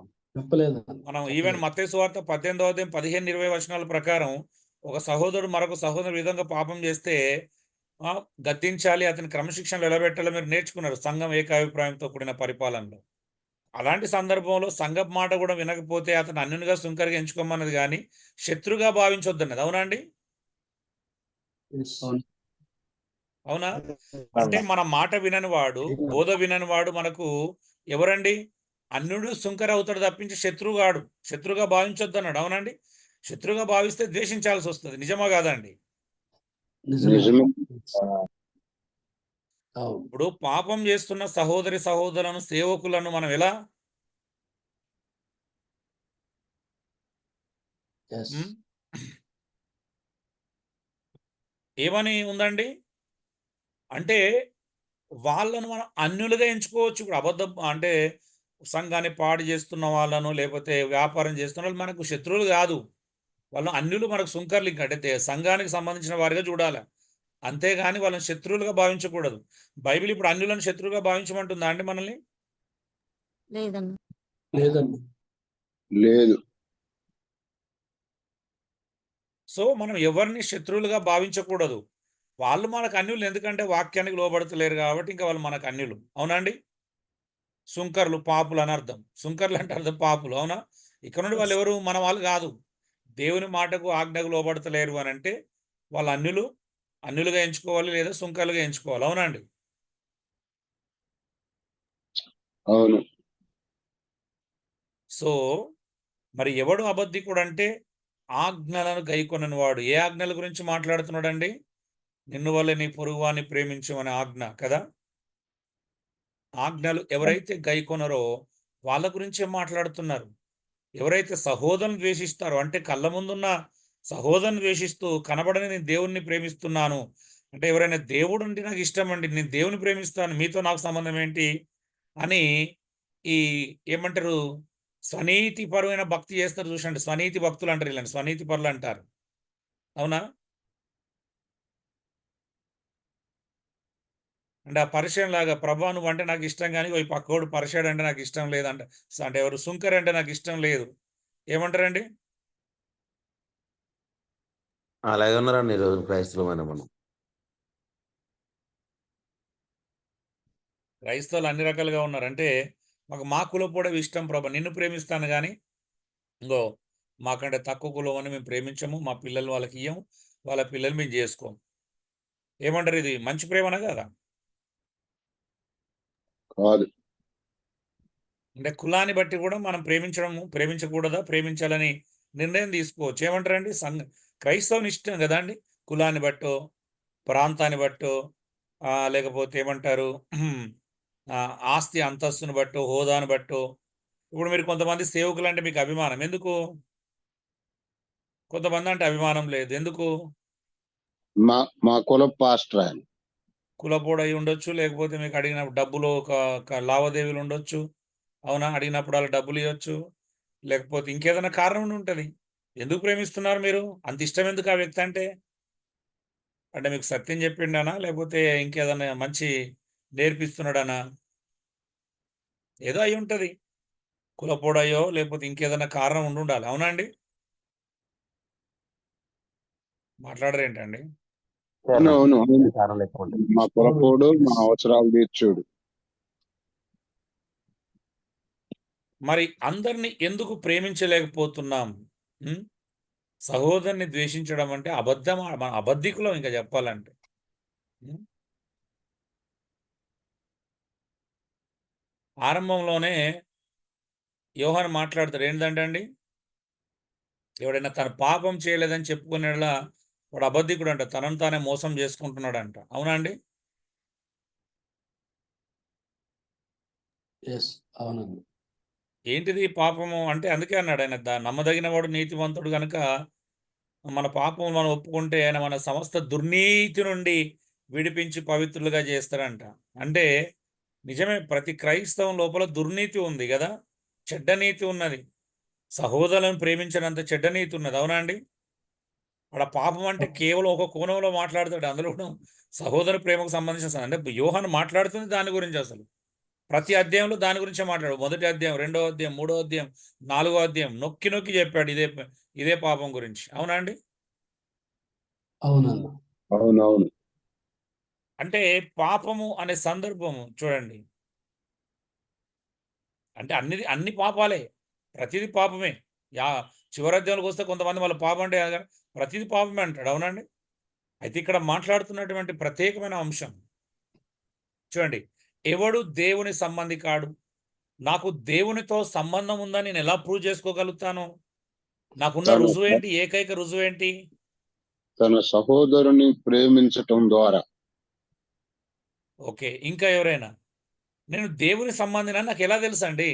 మనం ఈవెన్ మత్తయి సువార్త 18వ అధ్యాయం 15-20 వచనాల ప్రకారం ఒక సహోదరుడు మరొక సహోదరుడు విధంగా పాపం చేస్తే గద్దించాలి, అతని క్రమశిక్షణలు ఎలా పెట్టాలో మీరు నేర్చుకున్నారు సంఘం ఏకాభిప్రాయంతో కూడిన పరిపాలనలో. అలాంటి సందర్భంలో సంఘం మాట కూడా వినకపోతే అతను అన్యునిగా సుంకరిగా ఎంచుకోమన్నది కానీ శత్రుగా భావించొద్దన్నది. అవునా అండి? అవునా? అంటే మన మాట వినని వాడు, బోధ వినని వాడు మనకు ఎవరండి? అన్యుడు సుంకర అవుతాడు తప్పించి శత్రుగాడు. శత్రుగా భావించొద్దు అన్నాడు. అవునండి? శత్రుగా భావిస్తే ద్వేషించాల్సి వస్తుంది. నిజమా కాదండి? నిజమే. ఇప్పుడు పాపం చేస్తున్న సహోదరి సహోదరులను, సేవకులను మనం ఎలా ఏమని ఉందండి? అంటే వాళ్ళను మనం అన్యులుగా ఎంచుకోవచ్చు. ఇప్పుడు అబద్ధం అంటే సంఘాన్ని పాడు చేస్తున్న వాళ్ళను, లేకపోతే వ్యాపారం చేస్తున్న వాళ్ళు మనకు శత్రువులు కాదు. వాళ్ళు అన్యులు, మనకు సుంకర్లు. అంటే సంఘానికి సంబంధించిన వారిగా చూడాలి. అంతేగాని వాళ్ళని శత్రువులుగా భావించకూడదు. బైబిల్ ఇప్పుడు అన్యులను శత్రువుగా భావించమంటుందా అండి మనల్ని? లేదు. సో మనం ఎవరిని శత్రువులుగా భావించకూడదు. వాళ్ళు మనకు అన్యులు, ఎందుకంటే వాక్యానికి లోబడతలేరు కాబట్టి ఇంకా వాళ్ళు మనకు అన్యులు. అవునండి? సుంకర్లు, పాపులు అని అర్థం. సుంకర్లు అంటే అర్థం పాపులు. అవునా? ఇక్కడ నుండి వాళ్ళు ఎవరు? మన వాళ్ళు కాదు. దేవుని మాటకు ఆజ్ఞకు లోబడతలేరు అని అంటే వాళ్ళు అన్యులుగా ఎంచుకోవాలి, లేదా సుంకర్లుగా ఎంచుకోవాలి. అవునండి? అవును. సో మరి ఎవడు అబద్ధికుడు అంటే ఆజ్ఞలను గైకొనని వాడు. ఏ ఆజ్ఞల గురించి మాట్లాడుతున్నాడండి? నిన్ను వల్లే నీ పొరుగువాన్ని ప్రేమించమనే ఆజ్ఞ కదా. ఆజ్ఞలు ఎవరైతే గైకొనరో వాళ్ళ గురించే మాట్లాడుతున్నారు. ఎవరైతే సహోదరుని ద్వేషిస్తారో, అంటే కళ్ళ ముందున్న సహోదరుని ద్వేషిస్తూ కనబడని నేను దేవుణ్ణి ప్రేమిస్తున్నాను అంటే, ఎవరైనా దేవుడు అంటే నాకు ఇష్టం అండి, నేను దేవుని ప్రేమిస్తాను, మీతో నాకు సంబంధం ఏంటి అని ఈ ఏమంటారు, స్వనీతిపరమైన భక్తి చేస్తారు చూసండి. స్వనీతి భక్తులు అంటారు వీళ్ళని, స్వనీతి పరులు అంటారు. అవునా? అంటే ఆ పరిచయం లాగా, ప్రభా నువ్వు అంటే నాకు ఇష్టం కానీ ఈ పక్కోడు పరిచయాడు అంటే నాకు ఇష్టం లేదంట. అంటే ఎవరు సుంకర్ అంటే నాకు ఇష్టం లేదు. ఏమంటారండి? అలాగే ఉన్నారండి ఈరోజు క్రైస్తవమైన మనం. క్రైస్తవులు అన్ని రకాలుగా ఉన్నారు. అంటే మా కులపోడే ఇష్టం ప్రభా, నిన్ను ప్రేమిస్తాను కానీ ఇంకో మాకంటే తక్కువ కులం అని మేము ప్రేమించము, మా పిల్లలు వాళ్ళకి ఇయ్యము, వాళ్ళ పిల్లలు మేము చేసుకోము. ఏమంటారు? ఇది మంచి ప్రేమనా కదా? కాదు. అంటే కులాన్ని బట్టి కూడా మనం ప్రేమించకూడదా, ప్రేమించాలని నిర్ణయం తీసుకోవచ్చు. ఏమంటారండి? క్రైస్తవుని ఇష్టం కదా అండి. కులాన్ని బట్టో, ప్రాంతాన్ని బట్టో, లేకపోతే ఏమంటారు, ఆస్తి అంతస్తుని బట్టో, హోదాను బట్టో. ఇప్పుడు మీరు కొంతమంది సేవకులు అంటే మీకు అభిమానం ఎందుకు? కొంతమంది అంటే అభిమానం లేదు ఎందుకు? మా కుల పాస్టర్ ఆయన. కులపోడు అయి ఉండొచ్చు, లేకపోతే మీకు అడిగినప్పుడు డబ్బులు ఒక లావాదేవీలు ఉండొచ్చు. అవునా? అడిగినప్పుడు వాళ్ళ డబ్బులు ఇవ్వచ్చు. లేకపోతే ఇంకేదైనా కారణం ఉండి ఉంటుంది. ఎందుకు ప్రేమిస్తున్నారు మీరు? అంత ఇష్టం ఎందుకు ఆ వ్యక్తి అంటే? అంటే మీకు సత్యం చెప్పిండానా? లేకపోతే ఇంకేదైనా మంచి నేర్పిస్తున్నాడానా? ఏదో అయి ఉంటది. కులపోడయో లేకపోతే ఇంకేదైనా కారణం ఉండాలి. అవునా అండి? మాట్లాడరేంటండి? అవును అవును అవును. కారణాలు ఎక్కువ ఉంటాయి. మా పొరపోడు మా అవసరాలు తీర్చుడు. మరి అందరిని ఎందుకు ప్రేమించలేకపోతున్నాం? ఉం? సహోదరుని ద్వేషించడం అంటే అబద్ధం. మన అబద్ధికులం ఇంకా చెప్పాలంటే. ఉం? ఆరంభంలోనే యోహాను మాట్లాడతాడు ఏంటంటే అండి, ఎవడైనా తన పాపం చేయలేదని చెప్పుకునేలా వాడు అబద్ధికుడు అంట, తనను తానే మోసం చేసుకుంటున్నాడంట. అవునా అండి? అవునండి. ఏంటిది పాపము అంటే? అందుకే అన్నాడు ఆయన, నమ్మదగిన వాడు నీతివంతుడు గనుక మన పాపం మనం ఒప్పుకుంటే ఆయన మన సమస్త దుర్నీతి నుండి విడిపించి పవిత్రులుగా చేస్తాడంట. అంటే నిజమే, ప్రతి క్రైస్తవం లోపల దుర్నీతి ఉంది కదా, చెడ్డ నీతి ఉన్నది. సహోదరులను ప్రేమించినంత చెడ్డ నీతి ఉన్నది. అవునా అండి? అక్కడ పాపం అంటే కేవలం ఒక కోణంలో మాట్లాడతాడు, అందులో కూడా సహోదర ప్రేమకు సంబంధించిన అంటే యోహాను మాట్లాడుతుంది దాని గురించి. అసలు ప్రతి అధ్యాయంలో దాని గురించే మాట్లాడు. మొదటి అధ్యాయం, రెండో అధ్యాయం, మూడో అధ్యాయం, నాలుగో అధ్యాయం నొక్కి నొక్కి చెప్పాడు ఇదే పాపం గురించి. అవునా అండి? అవునన్నా. అవునవును. అంటే పాపము అనే సందర్భము చూడండి, అంటే అన్ని పాపాలే, ప్రతిదీ పాపమే. యా చివరి అధ్యాయంలోకి వస్తే కొంతమంది వాళ్ళ పాపం అంటే ప్రతిదీ పాపమే అంటాడు. అవునండి? అయితే ఇక్కడ మాట్లాడుతున్నటువంటి ప్రత్యేకమైన అంశం చూడండి, ఎవడు దేవుని సంబంధి కాడు? నాకు దేవునితో సంబంధం ఉందని నేను ఎలా ప్రూవ్ చేసుకోగలుగుతాను? నాకున్న తన రుజువు ఏంటి? ఏకైక రుజువు ఏంటి? తన సహోదరుని ప్రేమించటం ద్వారా. ఓకే, ఇంకా ఎవరైనా నేను దేవుని సంబంధినని నాకు ఎలా తెలుసండి?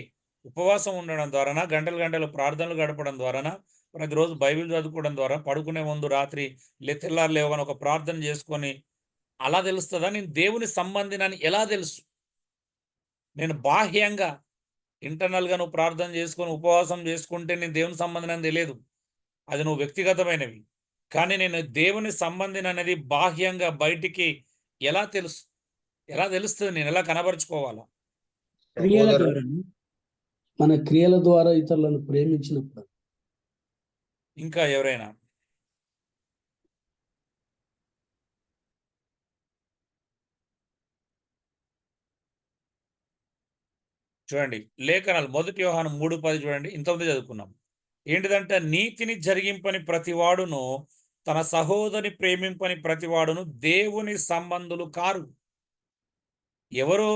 ఉపవాసం ఉండడం ద్వారానా, గంటలు గంటలు ప్రార్థనలు గడపడం ద్వారానా, ప్రతిరోజు బైబిల్ చదువుకోవడం ద్వారా, పడుకునే ముందు రాత్రి తెల్లారు లేవని ఒక ప్రార్థన చేసుకొని అలా తెలుస్తుందా నేను దేవుని సంబంధినని ఎలా తెలుసు? నేను బాహ్యంగా ఇంటర్నల్గా నువ్వు ప్రార్థన చేసుకొని ఉపవాసం చేసుకుంటే నేను దేవుని సంబంధినని తెలియదు, అది నువ్వు వ్యక్తిగతమైనవి. కానీ నేను దేవుని సంబంధిని అనేది బాహ్యంగా బయటికి ఎలా తెలుసు? ఎలా తెలుస్తుంది? నేను ఎలా కనబరుచుకోవాలా? క్రియల సహోదరుడు ద్వారా, మన క్రియల ద్వారా ఇతరులను ప్రేమించినప్పుడు. ఇంకా ఎవరైనా? చూడండి లేఖనాలు, మొదటి యోహాను 3:10 చూడండి, ఇంతకుముందు చదువుకున్నాం. ఏంటిదంటే, నీతిని జరిగింపని ప్రతివాడును తన సహోదరిని ప్రేమింపని ప్రతివాడును దేవుని సంబంధులు కారు. ఎవరు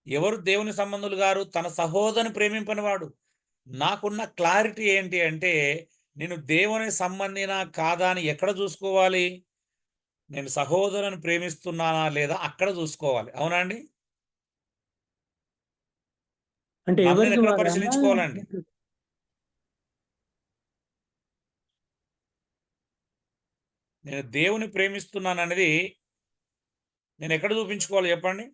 ఎవరు దేవుని సంబంధులు గారు? తన సహోదరిని ప్రేమింపని వాడు. నాకున్న క్లారిటీ ఏంటి అంటే, నేను దేవుని సంబంధినా కాదా అని ఎక్కడ చూసుకోవాలి? నేను సహోదరుని ప్రేమిస్తున్నానా లేదా అక్కడ చూసుకోవాలి. అవునా అండి? అంటే నన్ను ఎవరి నేను ఎక్కడ ద్వారా? పరిశీలించుకోవాలండి? నేను దేవుని ప్రేమిస్తున్నాను అనేది నేను ఎక్కడ చూపించుకోవాలి చెప్పండి?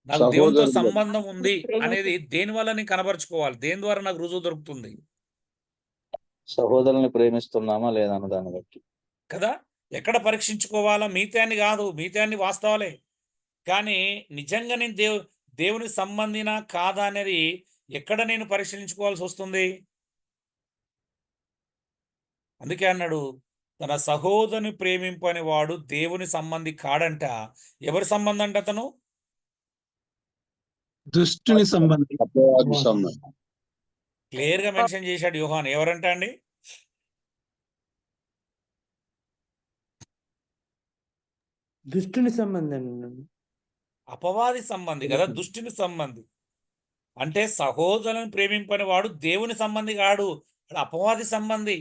నాకు దేవునితో సహోదరుడు సంబంధం ఉంది అనేది దేని వల్ల నేను కనబరుచుకోవాలి? దేని ద్వారా నాకు రుజువు దొరుకుతుంది సహోదరుని ప్రేమిస్తున్నామా లేదా అన్న దాన్ని బట్టి. కదా? ఎక్కడ పరీక్షించుకోవాలా? మిగతాన్ని కాదు, మిగతాన్ని వాస్తవాలే. కానీ నిజంగా నేను దేవుని సంబంధినా కాదా అనేది ఎక్కడ నేను పరిశీలించుకోవాల్సి వస్తుంది? అందుకే అన్నాడు, తన సహోదరుని ప్రేమింపని వాడు దేవుని సంబంధి కాడంట. ఎవరి సంబంధం అంట అతను? దుష్టుని సంబంధం. అపవాది సంబంధం. క్లియర్గా మెన్షన్ చేశాడు యోహాను. ఎవరంట అండి? దుష్టుని సంబంధం. అపవాది సంబంధి కదా, దుష్టుని సంబంధి. అంటే సహోదరుని ప్రేమింపని వాడు దేవుని సంబంధి కాడు, వాడు అపవాది సంబంధి.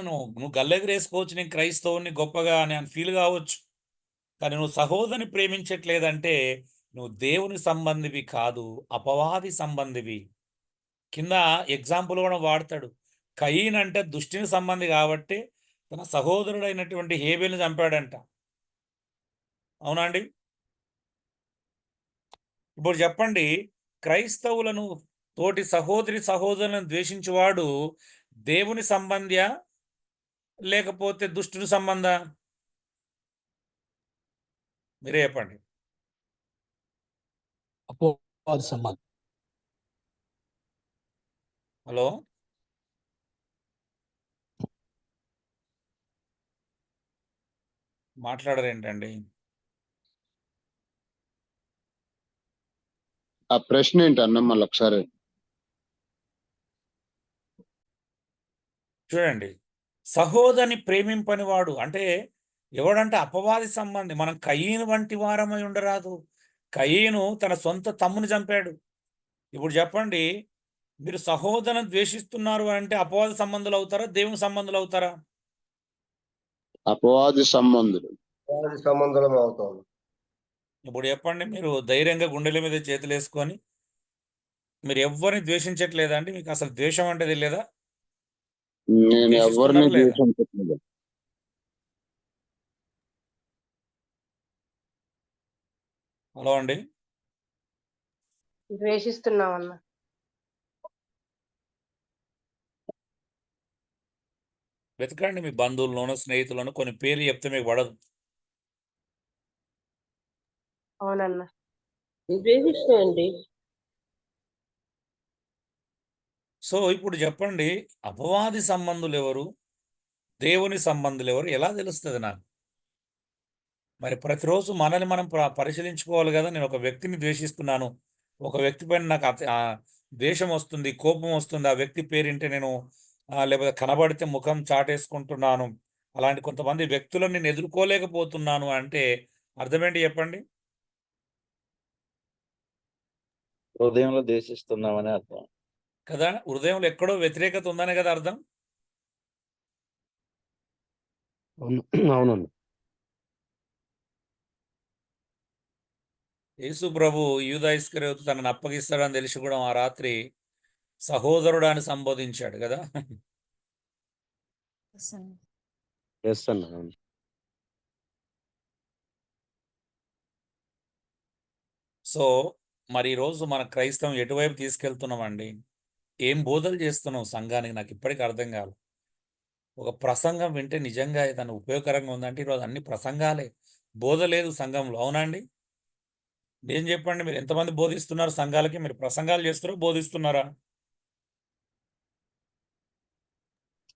నువ్వు గల్లెగరేసుకోవచ్చు, నేను క్రైస్తవుని గొప్పగా అని ఫీల్ కావచ్చు, కానీ నువ్వు సహోదరుని ప్రేమించట్లేదంటే నువ్వు దేవుని సంబంధివి కాదు, అపవాది సంబంధివి. కింద ఎగ్జాంపుల్ కూడా వాడతాడు. కయీన్ అంటే దుష్టిని సంబంధి కాబట్టి తన సహోదరుడైనటువంటి హేబెల్ని చంపాడంట. అవునా అండి? ఇప్పుడు చెప్పండి, క్రైస్తవులను తోటి సహోదరి సహోదరులను ద్వేషించువాడు దేవుని సంబంధ్యా లేకపోతే దుష్టుని సంబంధ? మీరే చెప్పండి. అపవాది సంబంధం. హలో, మాట్లాడరేంటండి? ఆ ప్రశ్న ఏంటన్నా మళ్ళీ ఒకసారి? చూడండి, సహోదరిని ప్రేమింపని వాడు అంటే ఎవడంటే అపవాది సంబంధి. మనం కయీను వంటి వారమై ఉండరాదు. కయీను తన సొంత తమ్ముని చంపాడు. ఇప్పుడు చెప్పండి, మీరు సహోదరుని ద్వేషిస్తున్నారు అంటే అపవాది సంబంధులు అవుతారా, దేవుని సంబంధులు అవుతారా? అపవాది సంబంధులు. వారి సంబంధం అవుతాం. ఇప్పుడు చెప్పండి, మీరు ధైర్యంగా గుండెల మీద చేతులు వేసుకొని మీరు ఎవరిని ద్వేషించట్లేదా అండి? మీకు అసలు ద్వేషం అంటే తెలియదా? నేను ఎవరిని ద్వేషిస్తున్నారా లేదా? ద్వేషించట్లేదు. హలో అండి, ద్వేషిస్తున్నామన్నా. వెతకండి మీ బంధువుల్లోనూ స్నేహితులను, కొన్ని పేర్లు చెప్తే మీకు పడదు. అవునన్నా. ద్వేషిస్తాయండి. సో ఇప్పుడు చెప్పండి, అపవాది సంబంధులు ఎవరు, దేవుని సంబంధులు ఎవరు ఎలా తెలుస్తుంది నాకు? మరి ప్రతిరోజు మనల్ని మనం పరిశీలించుకోవాలి కదా. నేను ఒక వ్యక్తిని ద్వేషిస్తున్నాను, ఒక వ్యక్తి పైన నాకు ద్వేషం వస్తుంది, కోపం వస్తుంది, ఆ వ్యక్తి పేరింటే నేను లేకపోతే కనబడితే ముఖం చాటేసుకుంటున్నాను, అలాంటి కొంతమంది వ్యక్తులను నేను ఎదుర్కోలేకపోతున్నాను అంటే అర్థమేంటి చెప్పండి? హృదయంలో ద్వేషిస్తున్నామని అర్థం కదా, హృదయంలో ఎక్కడో వ్యతిరేకత ఉందనే కదా అర్థం. అవునండి. యేసు ప్రభు యూదా ఇస్కరియోతు తనను అప్పగిస్తాడని తెలిసి కూడా ఆ రాత్రి సహోదరుడు అని సంబోధించాడు కదా. సో మరి ఈరోజు మన క్రైస్తవం ఎటువైపు తీసుకెళ్తున్నామండి? ఏం బోధలు చేస్తున్నాం సంఘానికి? నాకు ఇప్పటికీ అర్థం కాదు. ఒక ప్రసంగం వింటే నిజంగా ఏదైనా ఉపయోగకరంగా ఉందంటే ఈరోజు అన్ని ప్రసంగాలే, బోధ లేదు సంఘంలో. అవునా అండి? ఏం చెప్పండి, మీరు ఎంతమంది బోధిస్తున్నారు సంఘాలకి? మీరు ప్రసంగాలు చేస్తారో బోధిస్తున్నారా?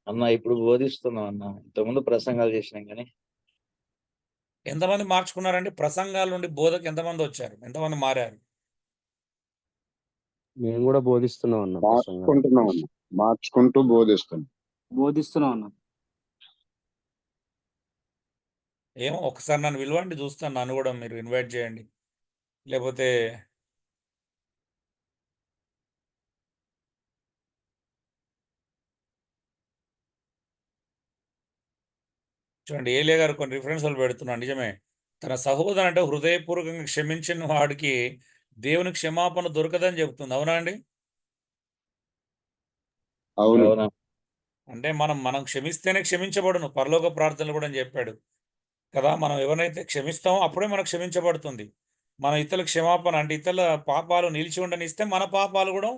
అన్న. ఇప్పుడు బోధిస్తున్నాం అన్న. ఇంతకుముందు ప్రసంగాలు చేసినాం కానీ. ఎంతమంది మార్చుకున్నారండి? ప్రసంగాల నుండి బోధకు ఎంతమంది వచ్చారు? ఎంతమంది మారారు? మేము కూడా బోధిస్తున్నాం అన్న. మార్చుకుంటున్నాం అన్న, మార్చుకుంటూ బోధిస్తున్నాం అన్న. ఏమో ఒకసారి నన్ను పిలవండి, చూస్తాను. నన్ను కూడా మీరు ఇన్వైట్ చేయండి. లేకపోతే చూడండి, ఏలియా గారు కొన్ని రిఫరెన్స్లు పెడుతున్నాడు. నిజమే, తన సహోదరు అంటే హృదయపూర్వకంగా క్షమించిన వాడికి దేవుని క్షమాపణ దొరకదని చెబుతుంది. అవునా అండి? అవును. అంటే మనం క్షమిస్తేనే క్షమించబడును, పరలోక ప్రార్థనలు కూడా అని చెప్పాడు కదా. మనం ఎవరినైతే క్షమిస్తామో అప్పుడే మనకు క్షమించబడుతుంది. మన ఇతరుల క్షమాపణ అంటే ఇతరుల పాపాలు నిలిచి ఉండనిస్తే మన పాపాలు కూడా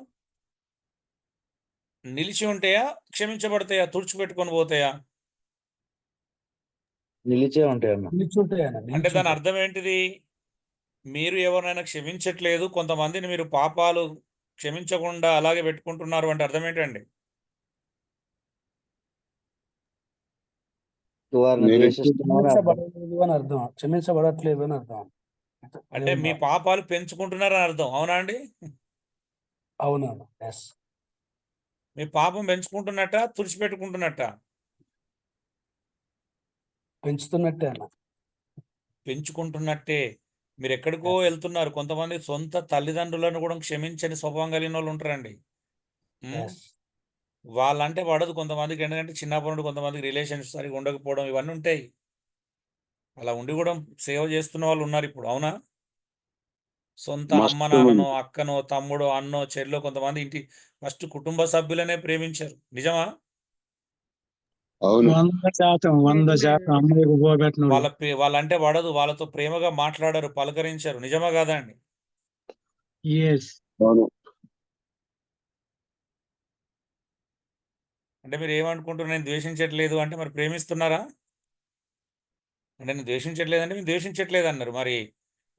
నిలిచి ఉంటాయా, క్షమించబడతాయా, తుడిచిపెట్టుకొని పోతాయా? నిలిచే ఉంటాయి అన్న. అంటే దాని అర్థం ఏంటిది? మీరు ఎవరినైనా క్షమించట్లేదు, కొంతమందిని మీరు పాపాలు క్షమించకుండా అలాగే పెట్టుకుంటున్నారు అంటే అర్థం ఏంటండి? క్షమించబడట్లేదు అని అర్థం. అంటే మీ పాపాలు పెంచుకుంటున్నారని అర్థం. అవునా అండి? అవునా? మీ పాపం పెంచుకుంటున్నట్ట, తుడిచిపెట్టుకుంటున్నట్ట? పెంచుతున్నట్టే అన్న. పెంచుకుంటున్నట్టే. మీరు ఎక్కడికో వెళ్తున్నారు. కొంతమంది సొంత తల్లిదండ్రులను కూడా క్షమించని స్వభావం కలిగిన వాళ్ళు ఉంటారండి. వాళ్ళంటే పడదు కొంతమందికి. ఎందుకంటే చిన్నప్పటి నుండి కొంతమందికి రిలేషన్స్ సరిగా ఉండకపోవడం ఇవన్నీ ఉంటాయి. అలా ఉండి కూడా సేవ చేస్తున్న వాళ్ళు ఉన్నారు ఇప్పుడు. అవునా? సొంత అమ్మ నాన్ననో, అక్కనో, తమ్ముడో, అన్నో, చెల్లో కొంతమంది ఇంటి ఫస్ట్ కుటుంబ సభ్యులనే ప్రేమించారు. నిజమా? అవును. 100% వాళ్ళంటే పడదు, వాళ్ళతో ప్రేమగా మాట్లాడారు, పలకరించారు. నిజమా కాదా అండి? ఎస్ అవును. అంటే మీరు ఏమనుకుంటున్నారు? నేను ద్వేషించట్లేదు అంటే మరి ప్రేమిస్తున్నారా? అంటే నేను ద్వేషించట్లేదంటే మీరు ద్వేషించట్లేదు అన్నారు. మరి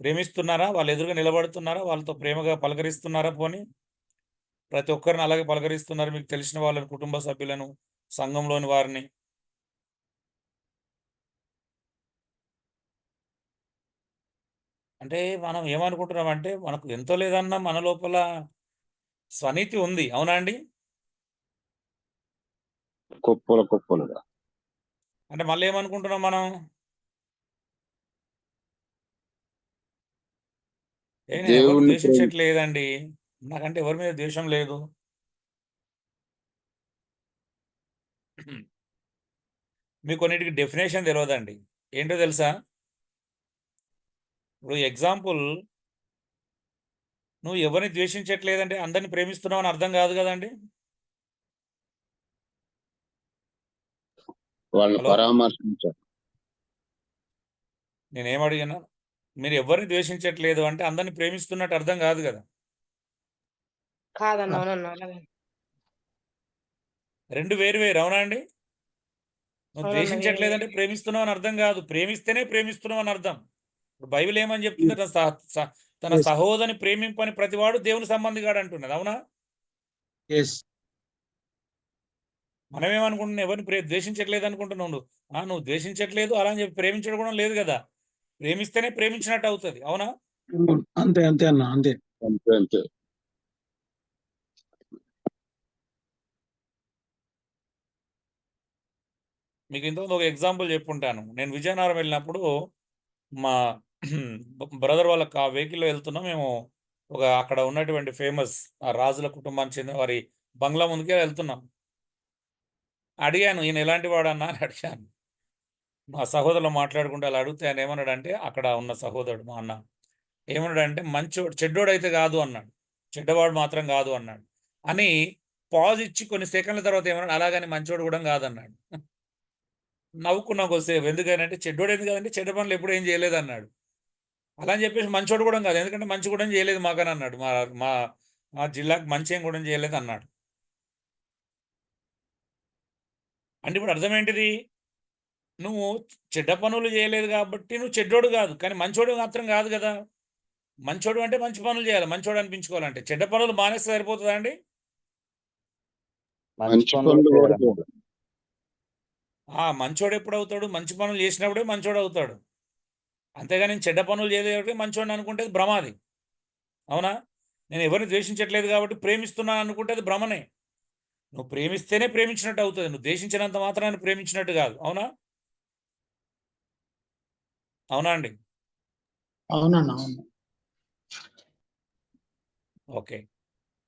ప్రేమిస్తున్నారా? వాళ్ళు ఎదురుగా నిలబడుతున్నారా? వాళ్ళతో ప్రేమగా పలకరిస్తున్నారా? పోనీ ప్రతి ఒక్కరిని అలాగే పలకరిస్తున్నారు మీకు తెలిసిన వాళ్ళని, కుటుంబ సభ్యులను, సంఘంలోని వారిని? అంటే మనం ఏమనుకుంటున్నామంటే మనకు ఎంతో లేదన్నా మన లోపల స్వనీతి ఉంది. అవునా అండి? కుప్పలుగా. అంటే మళ్ళీ ఏమనుకుంటున్నాం మనం? నేను ఎవరిని దేవుణ్ణి ద్వేషించట్లేదండి. నాకంటే ఎవరి మీద ద్వేషం లేదు. మీకు కొన్నిటికి డెఫినేషన్ తెలియదండి. ఏంటో తెలుసా? ఇప్పుడు ఎగ్జాంపుల్, నువ్వు ఎవరిని ద్వేషించట్లేదంటే అందరిని ప్రేమిస్తున్నావు అని అర్థం కాదు కదండి. వాళ్ళని హలో, పరామర్శించారు. నేనేం అడిగినా? మీరు ఎవరిని ద్వేషించట్లేదు అంటే అందరిని ప్రేమిస్తున్నట్టు అర్థం కాదు కదా. కాదన్న అవునన్న అలాగే. రెండు వేరు వేరు. అవునా అండి? నువ్వు అవునన్న వేరే ద్వేషించట్లేదంటే ప్రేమిస్తున్నావు అని అర్థం కాదు. ప్రేమిస్తేనే ప్రేమిస్తున్నావు అని అర్థం. ఇప్పుడు బైబిల్ ఏమని చెప్తుంది? తన సహోదరిని ప్రేమింపని ప్రతివాడు దేవుని సంబంధిగాడు అంటున్నది. అవునా? ఎస్ మనమేమనుకుంటున్నాం? ఎవరిని ద్వేషించట్లేదు అనుకుంటున్నావు నువ్వు. నువ్వు ద్వేషించట్లేదు అలా అని చెప్పి ప్రేమించడం కూడా లేదు కదా. ప్రేమిస్తేనే ప్రేమించినట్టు అవుతుంది. అవునా? అంతే అంతే అన్న అంతే. అంతే. మీకు ఇంతకుముందు ఒక ఎగ్జాంపుల్ చెప్పుంటాను. నేను విజయనగరం వెళ్ళినప్పుడు మా బ్రదర్ వాళ్ళ వెహికల్లో వెళ్తున్నాం మేము. అక్కడ ఉన్నటువంటి ఫేమస్ రాజుల కుటుంబానికి చెందిన వారి బంగ్లా ముందుకే వెళ్తున్నాం. అడిగాను, ఈయన ఎలాంటి వాడన్నా అని అడిగాను. మా సహోదరులు మాట్లాడుకుంటే అలా అడిగితే ఆయన ఏమన్నాడంటే, అక్కడ ఉన్న సహోదరుడు మా అన్న ఏమన్నాడంటే, మంచోడు చెడ్డోడు అయితే కాదు అన్నాడు. చెడ్డవాడు మాత్రం కాదు అన్నాడు. అని పాజ్ ఇచ్చి కొన్ని సెకండ్ల తర్వాత ఏమన్నాడు, అలాగని మంచోడు కూడా కాదన్నాడు. నవ్వుకున్నాం కొద్దిసేపు. ఎందుకనంటే చెడ్డోడు ఎందుకు కదంటే చెడ్డ పనులు ఎప్పుడు ఏం చేయలేదు అన్నాడు. అలా అని చెప్పేసి మంచోడు కూడా కాదు, ఎందుకంటే మంచి కూడా చేయలేదు మాకని అన్నాడు. మా మా మా జిల్లాకు మంచి ఏం కూడా చేయలేదు అన్నాడు. అంటే ఇప్పుడు అర్థం ఏంటిది? నువ్వు చెడ్డ పనులు చేయలేదు కాబట్టి నువ్వు చెడ్డోడు కాదు, కానీ మంచోడు మాత్రం కాదు కదా. మంచోడు అంటే మంచి పనులు చేయాలి, మంచోడు అనిపించుకోవాలంటే. చెడ్డ పనులు మానేస్తే సరిపోతుందా అండి? మంచి పనులు కూడా చేయాలి. మంచోడు ఎప్పుడు అవుతాడు? మంచి పనులు చేసినప్పుడే మంచోడు అవుతాడు. అంతేగాని నేను చెడ్డ పనులు చేయలేకపోతే మంచోడిని అనుకుంటే అది భ్రమాది. అవునా? నేను ఎవరిని ద్వేషించట్లేదు కాబట్టి ప్రేమిస్తున్నాను అనుకుంటే అది భ్రమనే. నువ్వు ప్రేమిస్తేనే ప్రేమించినట్టు అవుతుంది. నువ్వు ద్వేషించినంత మాత్రాన్ని ప్రేమించినట్టు కాదు. అవునా? అవునా అండి? అవునన్నా అవును. ఓకే.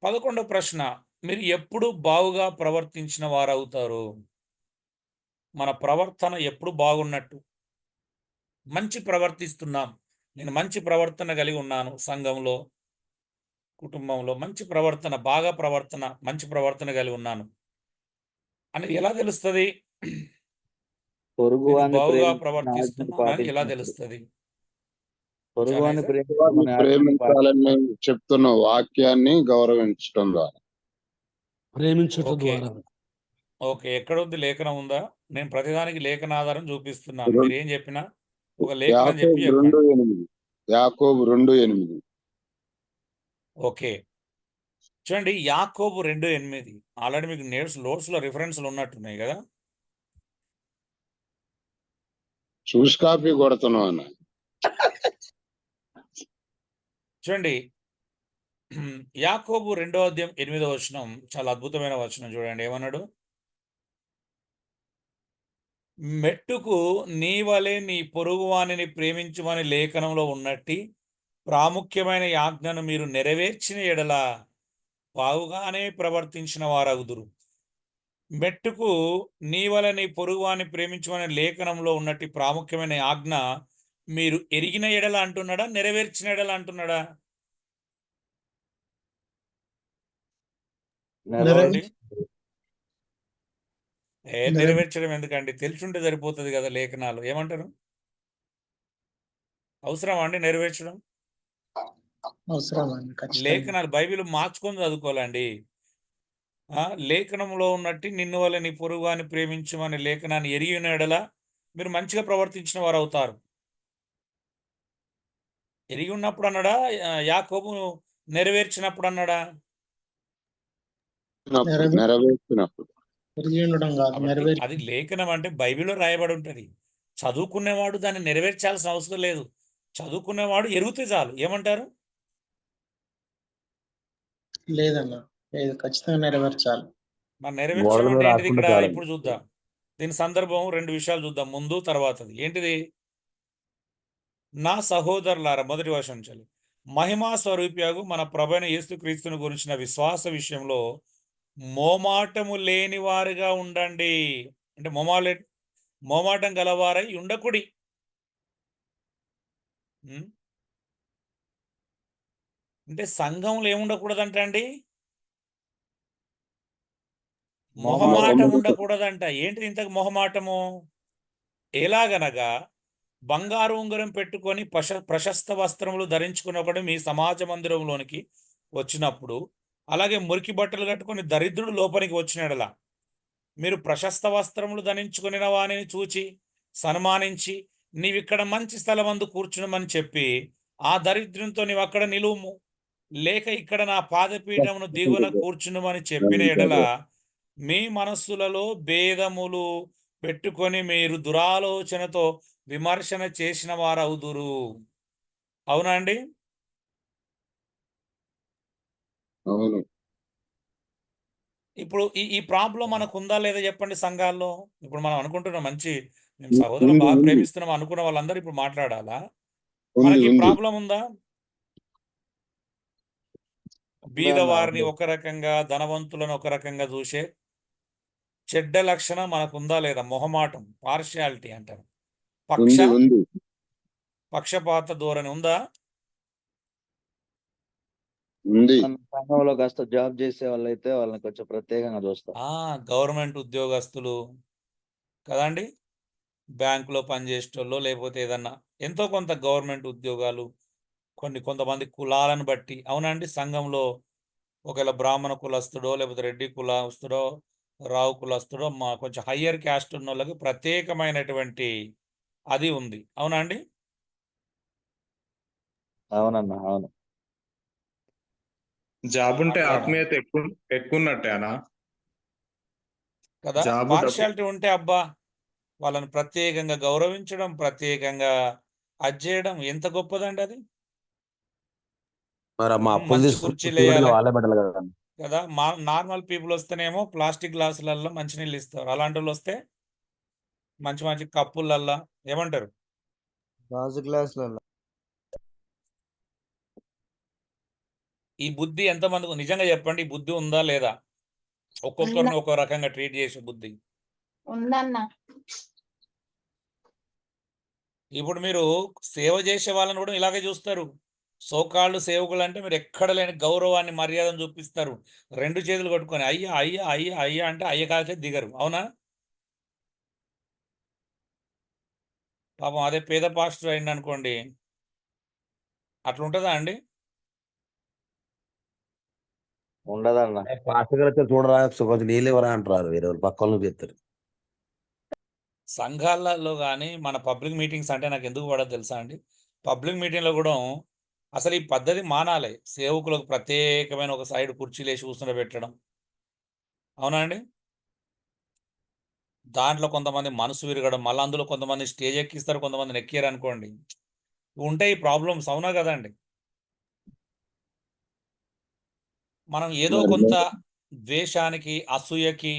11వ ప్రశ్న, మీరు ఎప్పుడు బావుగా ప్రవర్తించిన వారవుతారు? మన ప్రవర్తన ఎప్పుడు బాగున్నట్టు? మంచి ప్రవర్తిస్తున్నాం, నేను మంచి ప్రవర్తన కలిగి ఉన్నాను, సంఘంలో, కుటుంబంలో మంచి ప్రవర్తన, బాగా ప్రవర్తన, మంచి ప్రవర్తన కలిగి ఉన్నాను అని ఎలా తెలుస్తుంది? పొరుగు నేను వారిని బావుగా ప్రేమించిన ఆజ్ఞను ప్రవర్తిస్తున్నానని ఎలా పాటించినప్పుడు, తెలుస్తుంది? పొరుగు వారిని జానేజా? ప్రేమించమని ఆజ్ఞను ప్రేమించాలని చెప్తున్న వాక్యాన్ని గౌరవించడం ద్వారా. ప్రేమించుట ఓకే. ద్వారా. ఓకే. ఎక్కడుంది? లేఖనం ఉందా? నేను ప్రతిదానికి లేఖన ఆధారం చూపిస్తున్నాను. మీరు ఏం చెప్పినా ఒక లేఖనం చెప్పి యాకోబు చెప్పండి. 2:8. యాకోబు 2:8. ఓకే. చూడండి, యాకోబు 2:8. ఆల్రెడీ మీకు నోట్స్‌లో రిఫరెన్స్‌లు ఉన్నట్టున్నాయి కదా. చూసి కాపీ కొడుతున్నావు అన్న. చూడండి, యాకోబు 2వ అధ్యాయం 8వ వచనం చాలా అద్భుతమైన వచనం. చూడండి ఏమన్నాడు? మెట్టుకు నీ వలె నీ పొరుగువానిని ప్రేమించుమని లేఖనంలో ఉన్నట్టి ప్రాముఖ్యమైన ఆజ్ఞను మీరు నెరవేర్చిన ఎడల బావుగానే ప్రవర్తించిన వారగుదురు. మెట్టుకు నీ వలె నీ పొరుగువాని ప్రేమించుమనే లేఖనంలో ఉన్నట్టి ప్రాముఖ్యమైన ఆజ్ఞ మీరు ఎరిగిన ఎడల అంటున్నాడా, నెరవేర్చిన ఎడల అంటున్నాడా? ఎవరండి? నెరవేర్చడం ఎందుకండి? తెలుసుంటే సరిపోతుంది కదా లేఖనాలు. ఏమంటారు? అవసరమా అండి నెరవేర్చడం? అవసరం అండి ఖచ్చితంగా. లేఖనాలు బైబిల్ మార్చుకొని చదువుకోవాలండి. లేఖనంలో ఉన్నట్టు నిన్ను వల్ల నీ పొరుగువాని ప్రేమించమనే లేఖనాన్ని ఎరిగిన ఎడల మీరు మంచిగా ప్రవర్తించిన వారు అవుతారు. ఎరిగి ఉన్నప్పుడు అన్నాడా? యాకోబు నెరవేర్చినప్పుడు అన్నాడా? నెరవేర్చినప్పుడు. తిరిగి ఉండడం కాదు, కాబట్టి అది లేఖనం అంటే బైబిల్లో రాయబడి ఉంటుంది. చదువుకునేవాడు దాన్ని నెరవేర్చాల్సిన అవసరం లేదు. చదువుకునేవాడు ఎరుగుతే చాలు. ఏమంటారు? లేదన్నా, లేదు, ఖచ్చితంగా నెరవేర్చాలి. మరి గోడల నెరవేర్చడం మీద అంటే ఏంటిది రాసుకుంటే ఇక్కడ? చాలండి. ఇప్పుడు చూద్దాం. దీని సందర్భం 2 విషయాలు చూద్దాం. ముందు తర్వాతది. ఏంటిది? నా సహోదరులారా, మొదటి వచనం చాలు. మహిమా స్వరూపియగు మన ప్రభువైన యేసుక్రీస్తును గురించిన విశ్వాస విషయంలో మోమాటము లేని వారుగా ఉండండి. అంటే మోమాటం గలవారై ఉండకుడి. అంటే సంఘంలో ఏముండకూడదంట అండి? మొహమాటం ఉండకూడదంట. ఏంటిది ఇంతకు మొహమాటము? ఎలాగనగా బంగారు ఉంగరం పెట్టుకొని ప్రశస్త వస్త్రములు ధరించుకున్నప్పుడు మీ సమాజ మందిరంలోనికి వచ్చినప్పుడు, అలాగే మురికి బట్టలు కట్టుకొని దరిద్రుడు లోపలికి వచ్చినడలా మీరు ప్రశస్త వస్త్రములు ధరించుకుని వానిని చూచి సన్మానించి నీవిక్కడ మంచి స్థలమందు కూర్చునమని చెప్పి ఆ దరిద్రంతో నీవు అక్కడ నిలువుము, లేక ఇక్కడ నా పాదపీఠమును దిగువన కూర్చునమని చెప్పిన ఎడల మీ మనస్సులలో భేదములు పెట్టుకొని మీరు దురాలోచనతో విమర్శన చేసిన వారవుదురు. అవునా అండి? అవును. ఇప్పుడు ఈ ప్రాబ్లం మనకు ఉందా లేదా చెప్పండి సంఘాల్లో? ఇప్పుడు మనం అనుకుంటున్నాం మంచి మేము సహోదరం బాగా ప్రేమిస్తున్నాం అనుకున్న వాళ్ళందరూ ఇప్పుడు మాట్లాడాలా? మనకి ఈ ప్రాబ్లం ఉందా? బీదవారిని ఒక రకంగా, ధనవంతులను ఒక రకంగా చూసే చెడ్డ లక్షణం మనకుందా లేదా? మొహమాటం, పార్షియాలిటీ అంటారు. పక్షపాత ధోరణి ఉందా? సంఘంలో కాస్త జాబ్ చేసే వాళ్ళైతే వాళ్ళని కొంచెం ప్రత్యేకంగా చూస్తారు. గవర్నమెంట్ ఉద్యోగస్తులు కదండి, బ్యాంకులో పనిచేసేటోళ్ళు, లేకపోతే ఏదన్నా ఎంతో కొంత గవర్నమెంట్ ఉద్యోగాలు, కొంతమంది కులాలను బట్టి. అవునండి, సంఘంలో ఒకవేళ బ్రాహ్మణ కులస్తుడో, లేకపోతే రెడ్డి కులస్తుడో, రావు కులస్తుడో, కొంచెం హయ్యర్ క్యాస్ట్ ఉన్న వాళ్ళకి ప్రత్యేకమైనటువంటి అది ఉంది. అవునండి? అవునన్నా, అవును. జాబ్ ఉంటే ఆత్మీయత ఎక్కువ ఉన్నట్టేనా కదా? పార్షియాలిటీ ఉంటే అబ్బా వాళ్ళని ప్రత్యేకంగా గౌరవించడం, ప్రత్యేకంగా అది చేయడం ఎంత గొప్పదండి అది. మరి మా అప్పులు మంచి తీసుకుని కుర్చీలు వేయాలి వాళ్ళే పెట్టాలి కదా. కదా. నార్మల్ పీపుల్ వస్తేనేమో ప్లాస్టిక్ గ్లాసులలో మంచినీళ్ళు ఇస్తారు. అలాంటి వాళ్ళు వస్తే మంచి మంచి కప్పులల్లా ఏమంటారు, గాజు గ్లాసులలో. ఈ బుద్ధి ఎంతమందికి నిజంగా చెప్పండి? ఈ బుద్ధి ఉందా లేదా? ఒక్కొక్కరిని ఒక్కో రకంగా ట్రీట్ చేసే బుద్ధి ఉందన్నా. ఇప్పుడు మీరు సేవ చేసే వాళ్ళని కూడా ఇలాగే చూస్తారు. సోకాళ్ళు సేవకులు అంటే మీరు ఎక్కడ లేని గౌరవాన్ని, మర్యాదను చూపిస్తారు. 2 చేతులు కొట్టుకొని అయ్యా అయ్యా అయ్యా అయ్యా అంటే అయ్య కాకే దిగరు. అవునా? పాపం అదే పేద పాస్టర్ అయింది అనుకోండి, అట్లుంటుందా అండి? ఉండదన్న. పాస్టర్ గారు చూడరా కొంచెం నీళ్ళు ఇవ్వరా అంటారు, వేరే వాళ్ళు పక్క వాళ్ళు చెప్తారు. సంఘాలలో కానీ మన పబ్లిక్ మీటింగ్స్ అంటే నాకు ఎందుకు పడదు తెలుసా అండి? పబ్లిక్ మీటింగ్లో కూడా అసలు ఈ పద్ధతి మానాలి. సేవకులకు ప్రత్యేకమైన ఒక సైడ్ కుర్చీలు వేసి కూర్చోబెట్టడం. అవునా అండి? దాంట్లో కొంతమంది మనసు విరగడం, మళ్ళీ అందులో కొంతమంది స్టేజ్ ఎక్కిస్తారు, కొంతమందిని ఎక్కారు అనుకోండి, ఉంటాయి ప్రాబ్లమ్స్. అవునా కదండి? మనం ఏదో కొంత ద్వేషానికి, అసూయకి,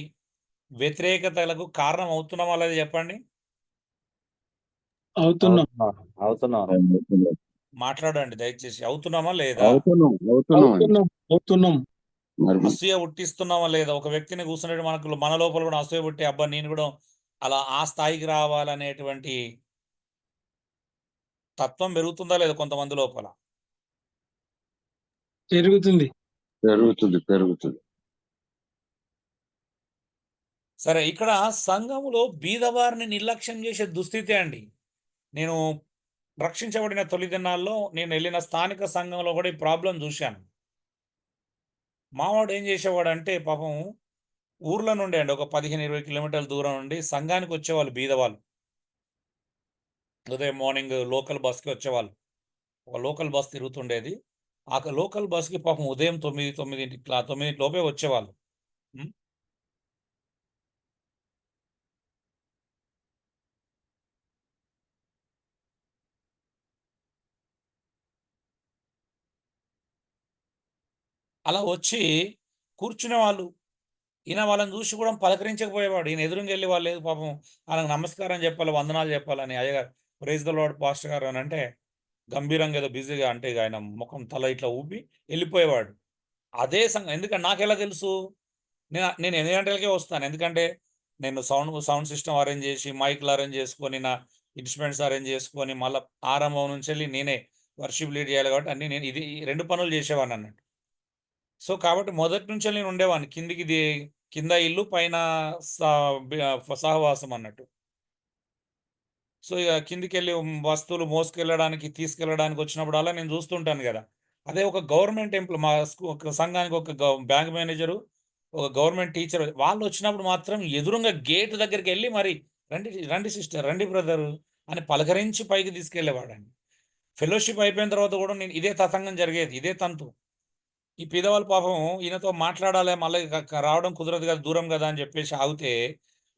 వ్యతిరేకతలకు కారణం అవుతున్నామా లేదా చెప్పండి? అవుతున్నాం. మాట్లాడండి దయచేసి. అవుతున్నామా లేదా? అవుతున్నాం. అసూయ పుట్టిస్తున్నామా లేదా? ఒక వ్యక్తిని కూర్చున్నట్టు మన లోపల కూడా అసూయ పుట్టి అబ్బా నేను కూడా అలా ఆ స్థాయికి రావాలనేటువంటి తత్వం పెరుగుతుందా లేదా కొంతమంది లోపల? పెరుగుతుంది. సరే, ఇక్కడ సంఘములో బీదవారిని నిర్లక్ష్యం చేసే దుస్థితి అండి. నేను రక్షించబడిన తొలి దినాల్లో నేను వెళ్ళిన స్థానిక సంఘంలో కూడా ఈ ప్రాబ్లం చూశాను. మావాడు ఏం చేసేవాడంటే పాపం ఊర్ల నుండి అండి ఒక 15-20 కిలోమీటర్ల దూరం నుండి సంఘానికి వచ్చేవాళ్ళు బీదవాళ్ళు. ఉదయం మార్నింగ్ లోకల్ బస్కి వచ్చేవాళ్ళు. ఒక లోకల్ బస్ తిరుగుతుండేది. ఆ లోకల్ బస్కి పాపం ఉదయం 9 లోపే వచ్చేవాళ్ళు. ఉం? అలా వచ్చి కూర్చునేవాళ్ళు. ఈయన వాళ్ళని చూసి కూడా పలకరించకపోయేవాడు. ఈయన ఎదురుంగా వెళ్ళి వాళ్ళు లేదు పాపం వాళ్ళకి నమస్కారం చెప్పాలి, వందనాలు చెప్పాలని. అయ్యగారు ప్రైజ్ ద లార్డ్ పాస్టర్ గారు అని అంటే గంభీరంగా ఏదో బిజీగా అంటే ఇక ఆయన ముఖం తల ఇట్లా ఊపి వెళ్ళిపోయేవాడు. అదే సంఘం. ఎందుకంటే నాకెలా తెలుసు? నేను 8 గంటలకే వస్తాను. ఎందుకంటే నేను సౌండ్ సిస్టమ్ అరేంజ్ చేసి, మైక్లు అరేంజ్ చేసుకొని, నా ఇన్స్ట్రుమెంట్స్ అరేంజ్ చేసుకొని, మళ్ళీ ఆరంభం నుంచి వెళ్ళి నేనే వర్షిప్ లీడ్ చేయాలి కాబట్టి అన్నీ నేను ఈ 2 పనులు చేసేవాడిని అన్నట్టు. సో కాబట్టి మొదటి నుంచి నేను ఉండేవాడిని. కింద ఇల్లు పైన సహవాసం అన్నట్టు. సో ఇక కిందికెళ్ళి వస్తువులు మోసుకెళ్ళడానికి తీసుకెళ్ళడానికి వచ్చినప్పుడల్లా నేను చూస్తుంటాను కదా. అదే ఒక గవర్నమెంట్ ఎంప్లాయ్ మా ఒక సంఘానికి ఒక బ్యాంక్ మేనేజరు, ఒక గవర్నమెంట్ టీచర్ వాళ్ళు వచ్చినప్పుడు మాత్రం ఎదురుగా గేట్ దగ్గరికి వెళ్ళి మరి రండి రండి సిస్టర్, రండి బ్రదరు అని పలకరించి పైకి తీసుకెళ్ళేవాడండి. ఫెలోషిప్ అయిపోయిన తర్వాత కూడా నేను ఇదే తతంగం జరిగేది, ఇదే తంతు. ఈ పేదవాళ్ళు పాపం ఈయనతో మాట్లాడాలి, మళ్ళీ రావడం కుదరదు కదా, దూరం కదా అని చెప్పేసి ఆగితే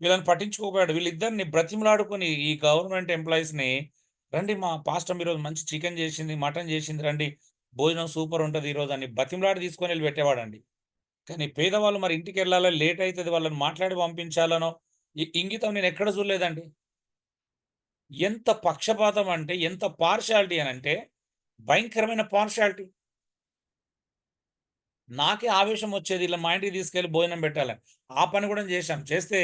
వీళ్ళని పట్టించుకోకపోయాడు. వీళ్ళిద్దరిని బ్రతిమలాడుకొని ఈ గవర్నమెంట్ ఎంప్లాయీస్ని, రండి మా పాస్టర్ ఈరోజు మంచి చికెన్ చేసింది, మటన్ చేసింది, రండి భోజనం సూపర్ ఉంటుంది ఈరోజు అని బతిమలాడి తీసుకొని వెళ్ళి పెట్టేవాడండి. కానీ పేదవాళ్ళు మరి ఇంటికి వెళ్ళాలో లేట్ అవుతుంది, వాళ్ళని మాట్లాడి పంపించాలనో ఇంగితం నేను ఎక్కడ చూడలేదండి. ఎంత పక్షపాతం అంటే, ఎంత పార్షాలిటీ అని అంటే భయంకరమైన పార్షాలిటీ. నాకే ఆవేశం వచ్చేది ఇలా మా ఇంటికి తీసుకెళ్ళి భోజనం పెట్టాలని. ఆ పని కూడా చేశాం. చేస్తే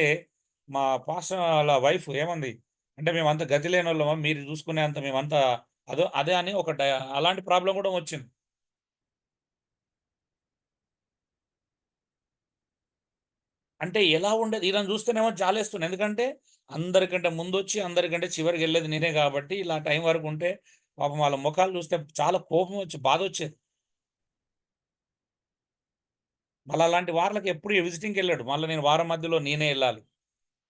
మా పాస్టర్ వాళ్ళ వైఫ్ ఏమంది అంటే, మేమంతా గతి లేని వాళ్ళమా, మీరు చూసుకునే అంత మేమంతా అదే అని ఒక అలాంటి ప్రాబ్లం కూడా వచ్చింది. అంటే ఎలా ఉండేది వీళ్ళని చూస్తేనేమో జాలేస్తుంది. ఎందుకంటే అందరికంటే ముందొచ్చి అందరికంటే చివరికి వెళ్ళేది నేనే కాబట్టి ఇలా టైం వరకు ఉంటే పాపం వాళ్ళ ముఖాలు చూస్తే చాలా కోపం వచ్చి బాధ వచ్చేది. మళ్ళీ అలాంటి వార్లకి ఎప్పుడు విజిటింగ్కి వెళ్ళాడు. మళ్ళీ నేను వారం మధ్యలో నేనే వెళ్ళాలి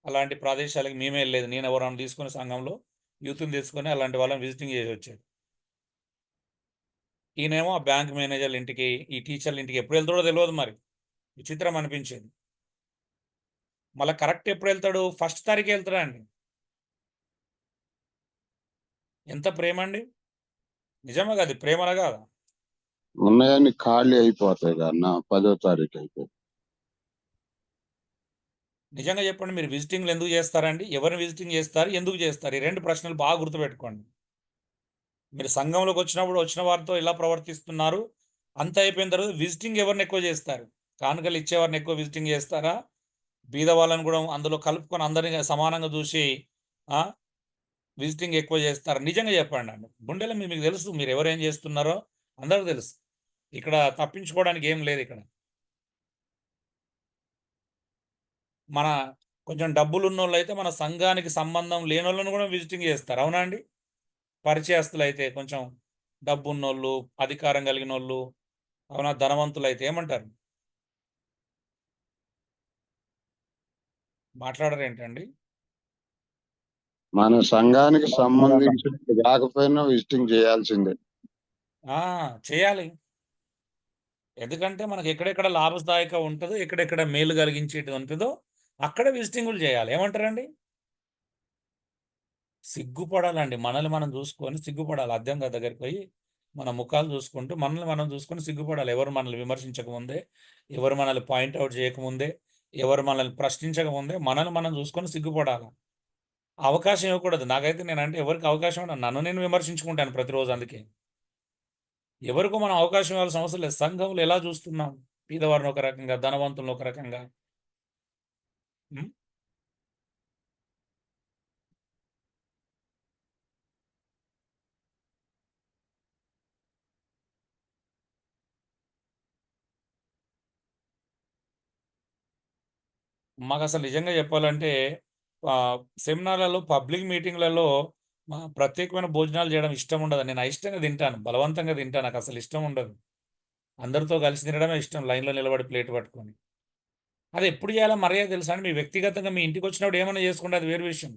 అలాంటి ప్రదేశాలకి. మేమే వెళ్ళేది. నేను ఎవరైనా తీసుకునే సంఘంలో యూత్ని తీసుకొని అలాంటి వాళ్ళని విజిటింగ్ చేసి వచ్చేది. ఈయనేమో ఆ బ్యాంక్ మేనేజర్ల ఇంటికి, ఈ టీచర్ల ఇంటికి ఎప్పుడు వెళ్తాడో తెలియదు. మరి విచిత్రం అనిపించేది. మళ్ళీ కరెక్ట్ ఎప్పుడు వెళ్తాడు? 1st తారీఖు వెళ్తాడా అండి. ఎంత ప్రేమ అండి! నిజమే కదా, ప్రేమలా కాదా? ఉన్నాయని ఖాళీ అయిపోతాయి కదా 10వ తారీఖు అయిపోయి. నిజంగా చెప్పండి, మీరు విజిటింగ్లు ఎందుకు చేస్తారండి? ఎవరిని విజిటింగ్ చేస్తారు, ఎందుకు చేస్తారు? ఈ 2 ప్రశ్నలు బాగా గుర్తుపెట్టుకోండి. మీరు సంఘంలోకి వచ్చినప్పుడు వచ్చిన వారితో ఎలా ప్రవర్తిస్తున్నారు, అంత అయిపోయిన తర్వాత విజిటింగ్ ఎవరిని ఎక్కువ చేస్తారు? కానుకలు ఇచ్చేవారిని ఎక్కువ విజిటింగ్ చేస్తారా? బీద వాళ్ళని కూడా అందులో కలుపుకొని అందరినీ సమానంగా చూసి విజిటింగ్ ఎక్కువ చేస్తారు? నిజంగా చెప్పండి అండి. గుండెలో మీకు తెలుసు మీరు ఎవరేం చేస్తున్నారో అందరూ తెలుసు. ఇక్కడ తప్పించుకోవడానికి ఏం లేదు. ఇక్కడ మన కొంచెం డబ్బులు ఉన్నోళ్ళు అయితే మన సంఘానికి సంబంధం లేని వాళ్ళని కూడా విజిటింగ్ చేస్తారు. అవునా అండి? పరిచయస్తులు అయితే, కొంచెం డబ్బు ఉన్నోళ్ళు, అధికారం కలిగిన వాళ్ళు, అవునా, ధనవంతులు అయితే ఏమంటారు? మాట్లాడరు ఏంటండి? మన సంఘానికి సంబంధించి కాకపోయినా విజిటింగ్ చేయాల్సిందే. చేయాలి. ఎందుకంటే మనకి ఎక్కడెక్కడ లాభదాయక ఉంటుందో, ఎక్కడెక్కడ మేలు కలిగించేది ఉంటుందో అక్కడ విజిటింగులు చేయాలి. ఏమంటారండి? సిగ్గుపడాలండి. మనల్ని మనం చూసుకొని సిగ్గుపడాలి. అద్దం దగ్గరికి పోయి మన ముఖాలు చూసుకుంటూ మనల్ని మనం చూసుకొని సిగ్గుపడాలి. ఎవరు మనల్ని విమర్శించకముందే, ఎవరు మనల్ని పాయింట్అవుట్ చేయకముందే, ఎవరు మనల్ని ప్రశ్నించకముందే మనల్ని మనం చూసుకొని సిగ్గుపడాలి. అవకాశం ఇవ్వకూడదు. నాకైతే నేనంటే ఎవరికి అవకాశం నన్ను నేను విమర్శించుకుంటాను ప్రతిరోజు. అందుకే ఎవరికో మనం అవకాశం ఇవ్వాల్సిన అవసరం లేదు. సంఘంలో ఎలా చూస్తున్నాం? పేదవారిని ఒక రకంగా, ధనవంతులను ఒక రకంగా. మాకు అసలు నిజంగా చెప్పాలంటే సెమినార్లలో, పబ్లిక్ మీటింగ్లలో ప్రత్యేకమైన భోజనాలు చేయడం ఇష్టం ఉండదు. నేను అయిష్టంగా తింటాను, బలవంతంగా తింటాను, నాకు అసలు ఇష్టం ఉండదు. అందరితో కలిసి తినడమే ఇష్టం, లైన్లో నిలబడి ప్లేట్ పట్టుకొని. అది ఎప్పుడు చేయాలో మర్యాద తెలుసా అండి? మీ వ్యక్తిగతంగా మీ ఇంటికి వచ్చినప్పుడు ఏమైనా చేసుకుంటే అది వేరు విషయం.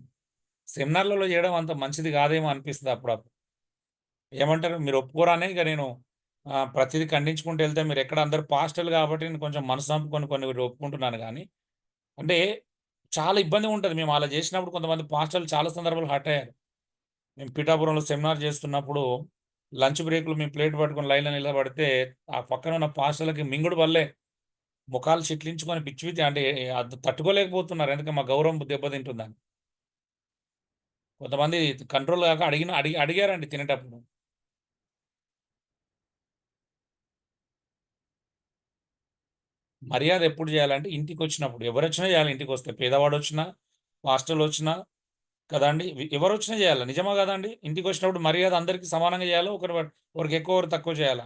సెమినార్లలో చేయడం అంత మంచిది కాదేమో అనిపిస్తుంది అప్పుడప్పుడు. ఏమంటారు మీరు? ఒప్పుకోరానే ఇక నేను ప్రతిదీ ఖండించుకుంటూ వెళ్తే మీరు ఎక్కడ అందరు పాస్టర్లు కాబట్టి నేను కొంచెం మనసు చంపుకొని కొన్ని ఒప్పుకుంటున్నాను. కానీ అంటే చాలా ఇబ్బంది ఉంటుంది. మేము అలా చేసినప్పుడు కొంతమంది పాస్టర్లు చాలా సందర్భాలు హర్ట్ అయ్యారు. మేము పిఠాపురంలో సెమినార్ చేస్తున్నప్పుడు లంచ్ బ్రేక్లు మేము ప్లేట్ పట్టుకొని లైన్లో నిలబడితే ఆ పక్కన ఉన్న పాస్టర్లకి మింగుడు వల్లే ముఖాలు చిట్లించుకొని పిచ్చి పిచ్చి అంటే అది తట్టుకోలేకపోతున్నారు. ఎందుకంటే మా గౌరవం దెబ్బతింటుందని. కొంతమంది కంట్రోల్ కాక అడిగారండి తినేటప్పుడు. మర్యాద ఎప్పుడు చేయాలంటే ఇంటికి వచ్చినప్పుడు. ఎవరు వచ్చినా చేయాలి. ఇంటికి వస్తే పేదవాడు వచ్చినా, హాస్టల్ వచ్చినా కదండి, ఎవరు వచ్చినా చేయాలి. నిజమా కదండి? ఇంటికి వచ్చినప్పుడు మర్యాద అందరికీ సమానంగా చేయాలి, ఒకరికి ఎక్కువ ఒకరు తక్కువ చేయాలా?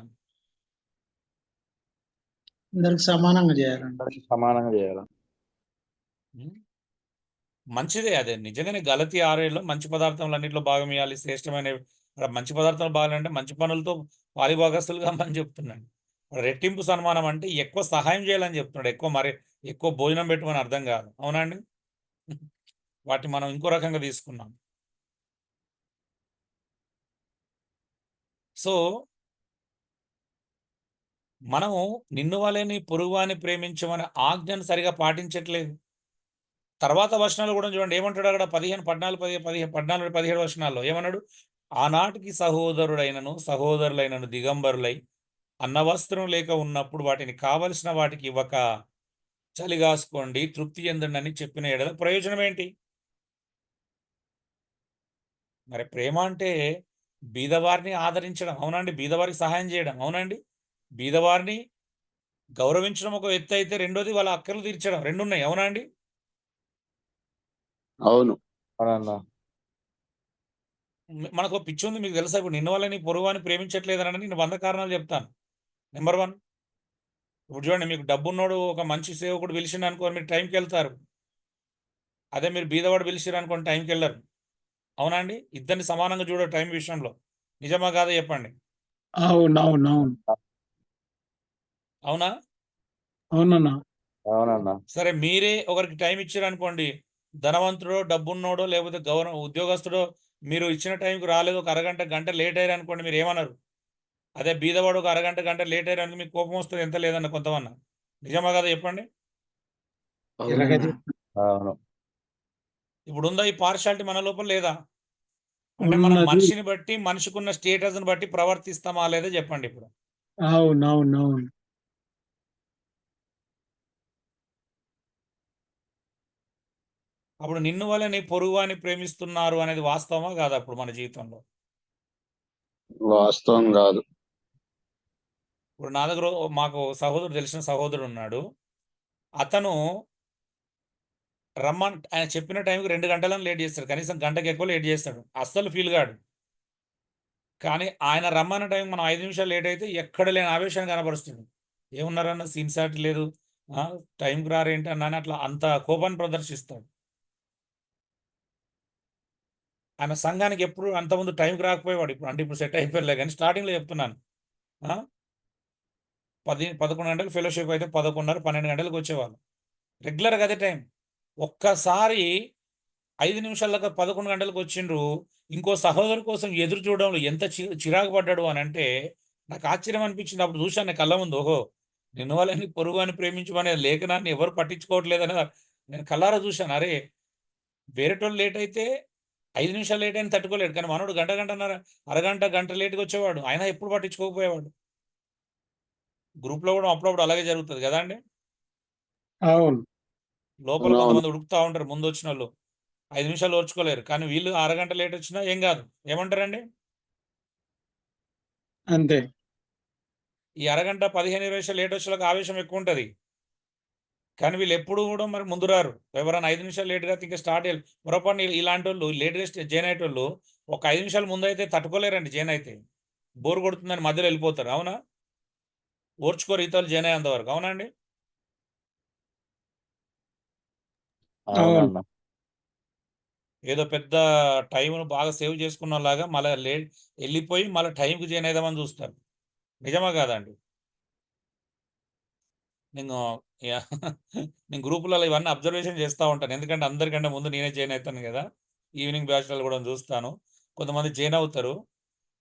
అందరికి సమానంగా చేయాలండి. అందరికి సమానంగా చేయాలి. మంచిదే, అదే నిజంగానే. గలతీ 6:7లో మంచి పదార్థాలు అన్నింటిలో భాగం ఇవ్వాలి, శ్రేష్టమైన మంచి పదార్థాలు బాగాలంటే మంచి పనులతో పాలిభాగస్తులుగా అని చెప్తున్నాడు. రెట్టింపు సన్మానం అంటే ఎక్కువ సహాయం చేయాలని చెప్తున్నాడు, ఎక్కువ భోజనం పెట్టమని అర్థం కాదు. అవునండి? వాటిని మనం ఇంకో రకంగా తీసుకున్నాం. సో మనము నిన్ను వలెని పొరుగువాని ప్రేమించమని ఆజ్ఞను సరిగా పాటించట్లేదు. తర్వాత వచనాలు కూడా చూడండి ఏమంటాడు అక్కడ 14-17 వచనాల్లో ఏమన్నాడు? ఆనాటికి సహోదరులైనను దిగంబరులై అన్నవస్త్రం లేక ఉన్నప్పుడు వాటిని కావలసిన వాటికి ఇవ్వక చలిగాసుకోండి, తృప్తి చెందండి అని చెప్పిన ఎడల ప్రయోజనం ఏంటి? మరి ప్రేమ అంటే బీదవారిని ఆదరించడం, అవునండి? బీదవారికి సహాయం చేయడం, అవునండి? బీదవారిని గౌరవించడం ఒక ఎత్తు అయితే, రెండోది వాళ్ళ అక్కర్లు తీర్చడం, రెండు ఉన్నాయి. అవునండి? అవును. మనకు పిచ్చి ఉంది, మీకు తెలుసా? ఇప్పుడు నిన్ను వాళ్ళని పొరుగువాని ప్రేమించట్లేదని నేను 100 కారణాలు చెప్తాను. నెంబర్ 1, ఇప్పుడు చూడండి, మీకు డబ్బున్నోడు ఒక మంచి సేవకుడు పిలిచిండు అనుకో, మీరు టైంకి వెళ్తారు. అదే మీరు బీదవాడు పిలిచిరు అనుకోండి, టైంకి వెళ్ళరు. అవునా అండి? ఇద్దరిని సమానంగా చూడరు టైం విషయంలో. నిజమా కాదా చెప్పండి? అవునవునవును. అవునా? అవునన్నా. అవునన్నా. సరే, మీరే ఒకరికి టైం ఇచ్చారు అనుకోండి, ధనవంతుడో డబ్బున్నోడో లేకపోతే ఉద్యోగస్తుడో, మీరు ఇచ్చిన టైంకి రాలేదు, ఒక అరగంట గంట లేట్ అయ్యారు అనుకోండి, మీరు ఏమన్నారు? అదే బీదవాడు ఒక అరగంట గంట లేట్ అయ్యారు అనుకో, మీకు కోపం వస్తుంది, ఎంత లేదన్న కొంతమన్నా. నిజమా కదా చెప్పండి? అవును. ఇప్పుడు ఉందా ఈ పార్షాలిటీ మన లోపల లేదా? అంటే మనం ఉన్నది. మనిషిని బట్టి, మనిషికున్న స్టేటస్ని బట్టి ప్రవర్తిస్తామా లేదా చెప్పండి ఇప్పుడు. అవునవునవును. అప్పుడు నిన్ను వల్ల నీ పొరుగువాని ప్రేమిస్తున్నారు అనేది వాస్తవమా కాదా అప్పుడు మన జీవితంలో? వాస్తవం కాదు. ఇప్పుడు నా దగ్గర మాకు తెలిసిన సహోదరుడు ఉన్నాడు. అతను ఆయన చెప్పిన టైంకి 2 గంటలను లేట్ చేస్తాడు, కనీసం గంటకి ఎక్కువ లేట్ చేస్తాడు, అస్సలు ఫీల్ కాడు. కానీ ఆయన రమ్మన్న టైం మనం 5 నిమిషాలు లేట్ అయితే ఎక్కడ లేని ఆవేశాన్ని కనబరుస్తుంది. ఏమున్నారన్న సీన్సాటి లేదు, టైంకి రారేంటి అన్న అట్లా అంత కోపాన్ని ప్రదర్శిస్తాడు. ఆయన సంఘానికి ఎప్పుడు అంతకుముందు టైంకి రాకపోయేవాడు, ఇప్పుడు సెట్ అయిపోయలే. కానీ స్టార్టింగ్లో చెప్తున్నాను, 11 గంటలకు ఫెలోషిప్ అయితే 11:30, 12 గంటలకు వచ్చేవాళ్ళు రెగ్యులర్గా అదే టైం. ఒక్కసారి 5 నిమిషాలకు 11 గంటలకు వచ్చిండ్రు. ఇంకో సహోదరు కోసం ఎదురు చూడడంలో ఎంత చిరాకు పడ్డాడు అని అంటే నాకు ఆశ్చర్యం అనిపించింది. అప్పుడు చూశాను నా కళ్ళ ముందు, ఓహో, నిన్ను వాళ్ళని పొరుగు అని ప్రేమించమనే లేఖనాన్ని ఎవరు పట్టించుకోవట్లేదని నేను కళ్ళారా చూశాను. అరే, వేరేటోళ్ళు లేట్ అయితే 5 నిమిషాలు లేట్ అయినా తట్టుకోలేడు, కానీ మనోడు గంటన్నర, అరగంట గంట లేట్గా వచ్చేవాడు, ఆయన ఎప్పుడు పట్టించుకోకపోయేవాడు. గ్రూప్లో కూడా అప్పుడప్పుడు అలాగే జరుగుతుంది కదా అండి? అవును. లోపల కొంతమంది ఉడుకుతా ఉంటారు, ముందు వచ్చిన వాళ్ళు 5 నిమిషాలు ఓర్చుకోలేరు, కానీ వీళ్ళు అరగంట లేట్ వచ్చినా ఏం కాదు. ఏమంటారండి? అంతే. ఈ అరగంట 15-20 నిమిషాలు లేట్ వచ్చేలకు ఆవేశం ఎక్కువ ఉంటుంది, కానీ వీళ్ళు ఎప్పుడు కూడా మరి ముందు రారు. ఎవరైనా 5 నిమిషాలు లేట్గా ఇంకా స్టార్ట్ అయ్యారు పొరపాటు, ఇలాంటి వాళ్ళు లేట్గా జాయిన్ అయ్యేటోళ్ళు ఒక 5 నిమిషాలు ముందు అయితే తట్టుకోలేరండి. జాయిన్ అయితే బోర్ కొడుతుందని మధ్యలో వెళ్ళిపోతారు. అవునా? ఓర్చుకోరు ఈతలు జాయిన్ అయ్యేంత వరకు. అవునండి? అవునన్నా. ఏదో పెద్ద టైంను బాగా సేవ్ చేసుకున్నలాగా మళ్ళీ వెళ్ళిపోయి మళ్ళీ టైంకి జాయిన్ అవుదామని చూస్తారు. నిజమా కాదండి? నేను నేను గ్రూపులలో ఇవన్నీ అబ్జర్వేషన్ చేస్తూ ఉంటాను. ఎందుకంటే అందరికంటే ముందు నేనే జాయిన్ అవుతాను కదా. ఈవినింగ్ బ్యాచ్లలో కూడా చూస్తాను. కొంతమంది జాయిన్ అవుతారు.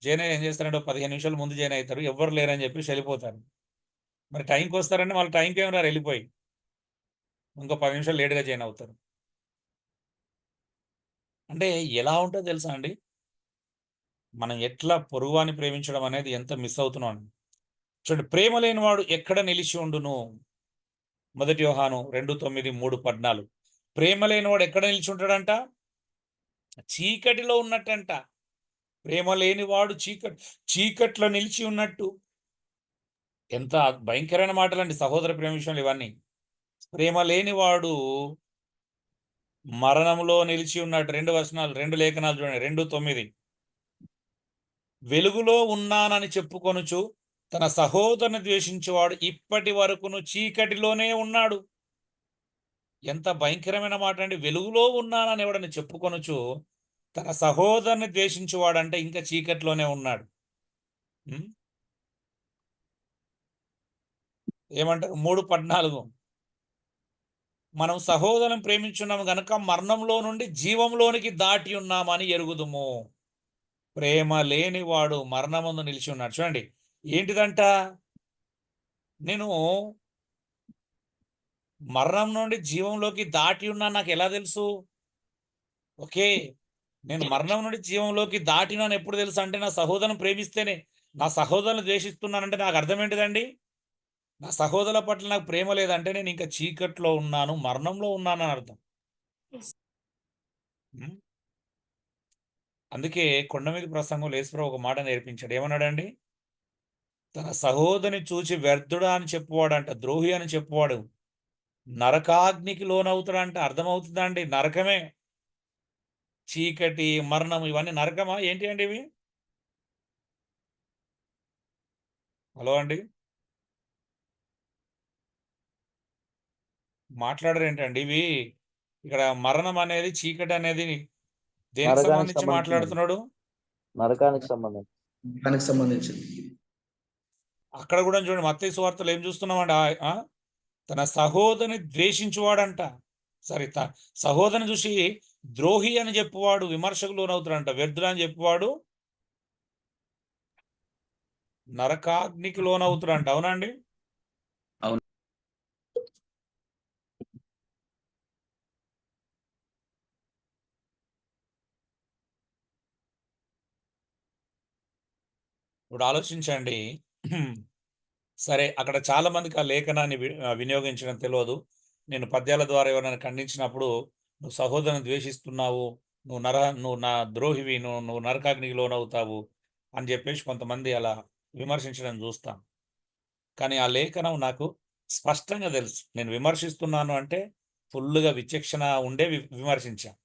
జాయిన్ అయ్యి ఏం చేస్తారంటే 15 నిమిషాలు ముందు జాయిన్ అవుతారు. ఎవ్వరు లేరని చెప్పి వెళ్ళిపోతారు. మరి టైంకి వస్తారంటే వాళ్ళ టైంకి ఏమి రారు, వెళ్ళిపోయి ఇంకో 10 నిమిషాలు లేట్గా జాయిన్ అవుతారు. అంటే ఎలా ఉంటుందో తెలుసా అండి, మనం ఎట్లా పొరుగువాని ప్రేమించడం అనేది ఎంత మిస్ అవుతున్నాం. చూడండి, ప్రేమ లేనివాడు ఎక్కడ నిలిచి ఉండును. 1 యోహాను 2:9, 3:14. ప్రేమ లేనివాడు ఎక్కడ నిలిచి ఉంటాడంట? చీకటిలో ఉన్నట్టంట. ప్రేమ లేనివాడు చీకట్లో నిలిచి ఉన్నట్టు. ఎంత భయంకరమైన మాటలండి సహోదర ప్రేమ విషయంలో ఇవన్నీ. ప్రేమ లేనివాడు మరణంలో నిలిచి ఉన్నట్టు. 2 వచనాలు, 2 లేఖనాలు చూడండి. 2:9. వెలుగులో ఉన్నానని చెప్పుకొనుచు తన సహోదరుని ద్వేషించేవాడు ఇప్పటి వరకును చీకటిలోనే ఉన్నాడు. ఎంత భయంకరమైన మాట అండి. వెలుగులో ఉన్నానని ఎవడని చెప్పుకొనుచు తన సహోదరుని ద్వేషించేవాడంటే ఇంకా చీకటిలోనే ఉన్నాడు. ఏమంటారు? 3:14. మనం సహోదరుని ప్రేమించున్నాము గనక మరణంలో నుండి జీవంలోనికి దాటి ఉన్నామని ఎరుగుదుము. ప్రేమ లేనివాడు మరణమందు నిలిచి ఉన్నాడు. చూడండి, ఏంటిదంట? నేను మరణం నుండి జీవంలోకి దాటి ఉన్నా నాకు ఎలా తెలుసు? ఓకే, నేను మరణం నుండి జీవంలోకి దాటినాను ఎప్పుడు తెలుసు అంటే నా సహోదరుని ప్రేమిస్తేనే. నా సహోదరుని ద్వేషిస్తున్నానంటే నాకు అర్థం ఏంటిదండి? నా సహోదరుల పట్ల నాకు ప్రేమ లేదంటే నేను ఇంకా చీకట్లో ఉన్నాను, మరణంలో ఉన్నాను అని అర్థం. అందుకే కొండ మీద ప్రసంగంలో యేసుప్రభువు ఒక మాట నేర్పించాడు. ఏమన్నాడండి? తన సహోదరిని చూచి వ్యర్థుడా అని చెప్పువాడంట, ద్రోహి అని చెప్పువాడు నరకాగ్నికి లోనవుతాడంట. అర్థమవుతుందా అండి? నరకమే. చీకటి, మరణం ఇవన్నీ నరకమా ఏంటి అండి ఇవి? హలో అండి, మాట్లాడరు ఏంటండి? ఇవి ఇక్కడ మరణం అనేది, చీకటి అనేది దేనికి నరకానికి సంబంధించి సంబంధించింది. మాట్లాడుతున్నాడు? నరకానికి సంబంధించి. దానికి సంబంధించింది. అక్కడ కూడా చూడండి, మత్తయి సువార్తలో ఏం చూస్తున్నామండి? తన సహోదరిని ద్వేషించువాడంట. సరే, సహోదరిని చూసి ద్రోహి అని చెప్పువాడు విమర్శకు లోనవుతాడంట. వ్యర్థుడు అని చెప్పువాడు నరకాగ్నికి లోనవుతాడంట. అవునండి? అవును. ఇప్పుడు ఆలోచించండి. సరే, అక్కడ చాలా మందికి ఆ లేఖనాన్ని వినియోగించడం తెలియదు. నేను పద్యాల ద్వారా ఎవరైనా ఖండించినప్పుడు నువ్వు సహోదరుని ద్వేషిస్తున్నావు, నువ్వు నా ద్రోహివి, నువ్వు నరకాగ్నికి లోనవుతావు అని చెప్పేసి కొంతమంది అలా విమర్శించడం చూస్తాం. కానీ ఆ లేఖనం నాకు స్పష్టంగా తెలుసు. నేను విమర్శిస్తున్నాను అంటే ఫుల్గా విచక్షణ ఉండే విమర్శించాను.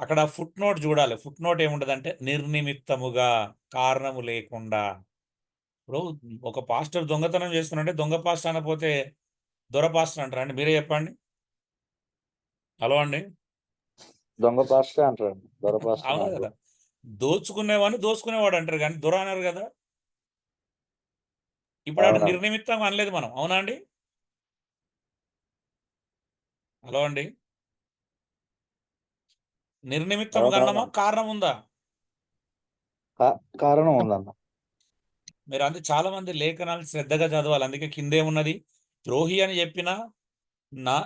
అక్కడ ఫుట్ నోట్ చూడాలి. ఫుట్ నోట్ ఏముండదంటే నిర్నిమిత్తముగా, కారణము లేకుండా. ఇప్పుడు ఒక పాస్టర్ దొంగతనం చేస్తున్నంటే దొంగ పాస్టర్ అనపోతే దొర పాస్టర్ అంటారా అండి? మీరే చెప్పండి. హలో అండి, దొంగ పాస్టర్ అంటారు, దొర పాస్టర్ అవునా కదా? దోచుకునేవాడిని దోచుకునేవాడు అంటారు కానీ దొర అన్నారు కదా. ఇప్పుడు అటు నిర్నిమిత్తం అనలేదు మనం, అవునా అండి? హలో అండి, నిర్నిమిత్తం కన్నామా? కారణం ఉందా? కారణం ఉందన్న. మీరు అంతే చాలా మంది లేఖనాలు శ్రద్ధగా చదవాలి. అందుకే కిందేమున్నది? ద్రోహి అని చెప్పినా నా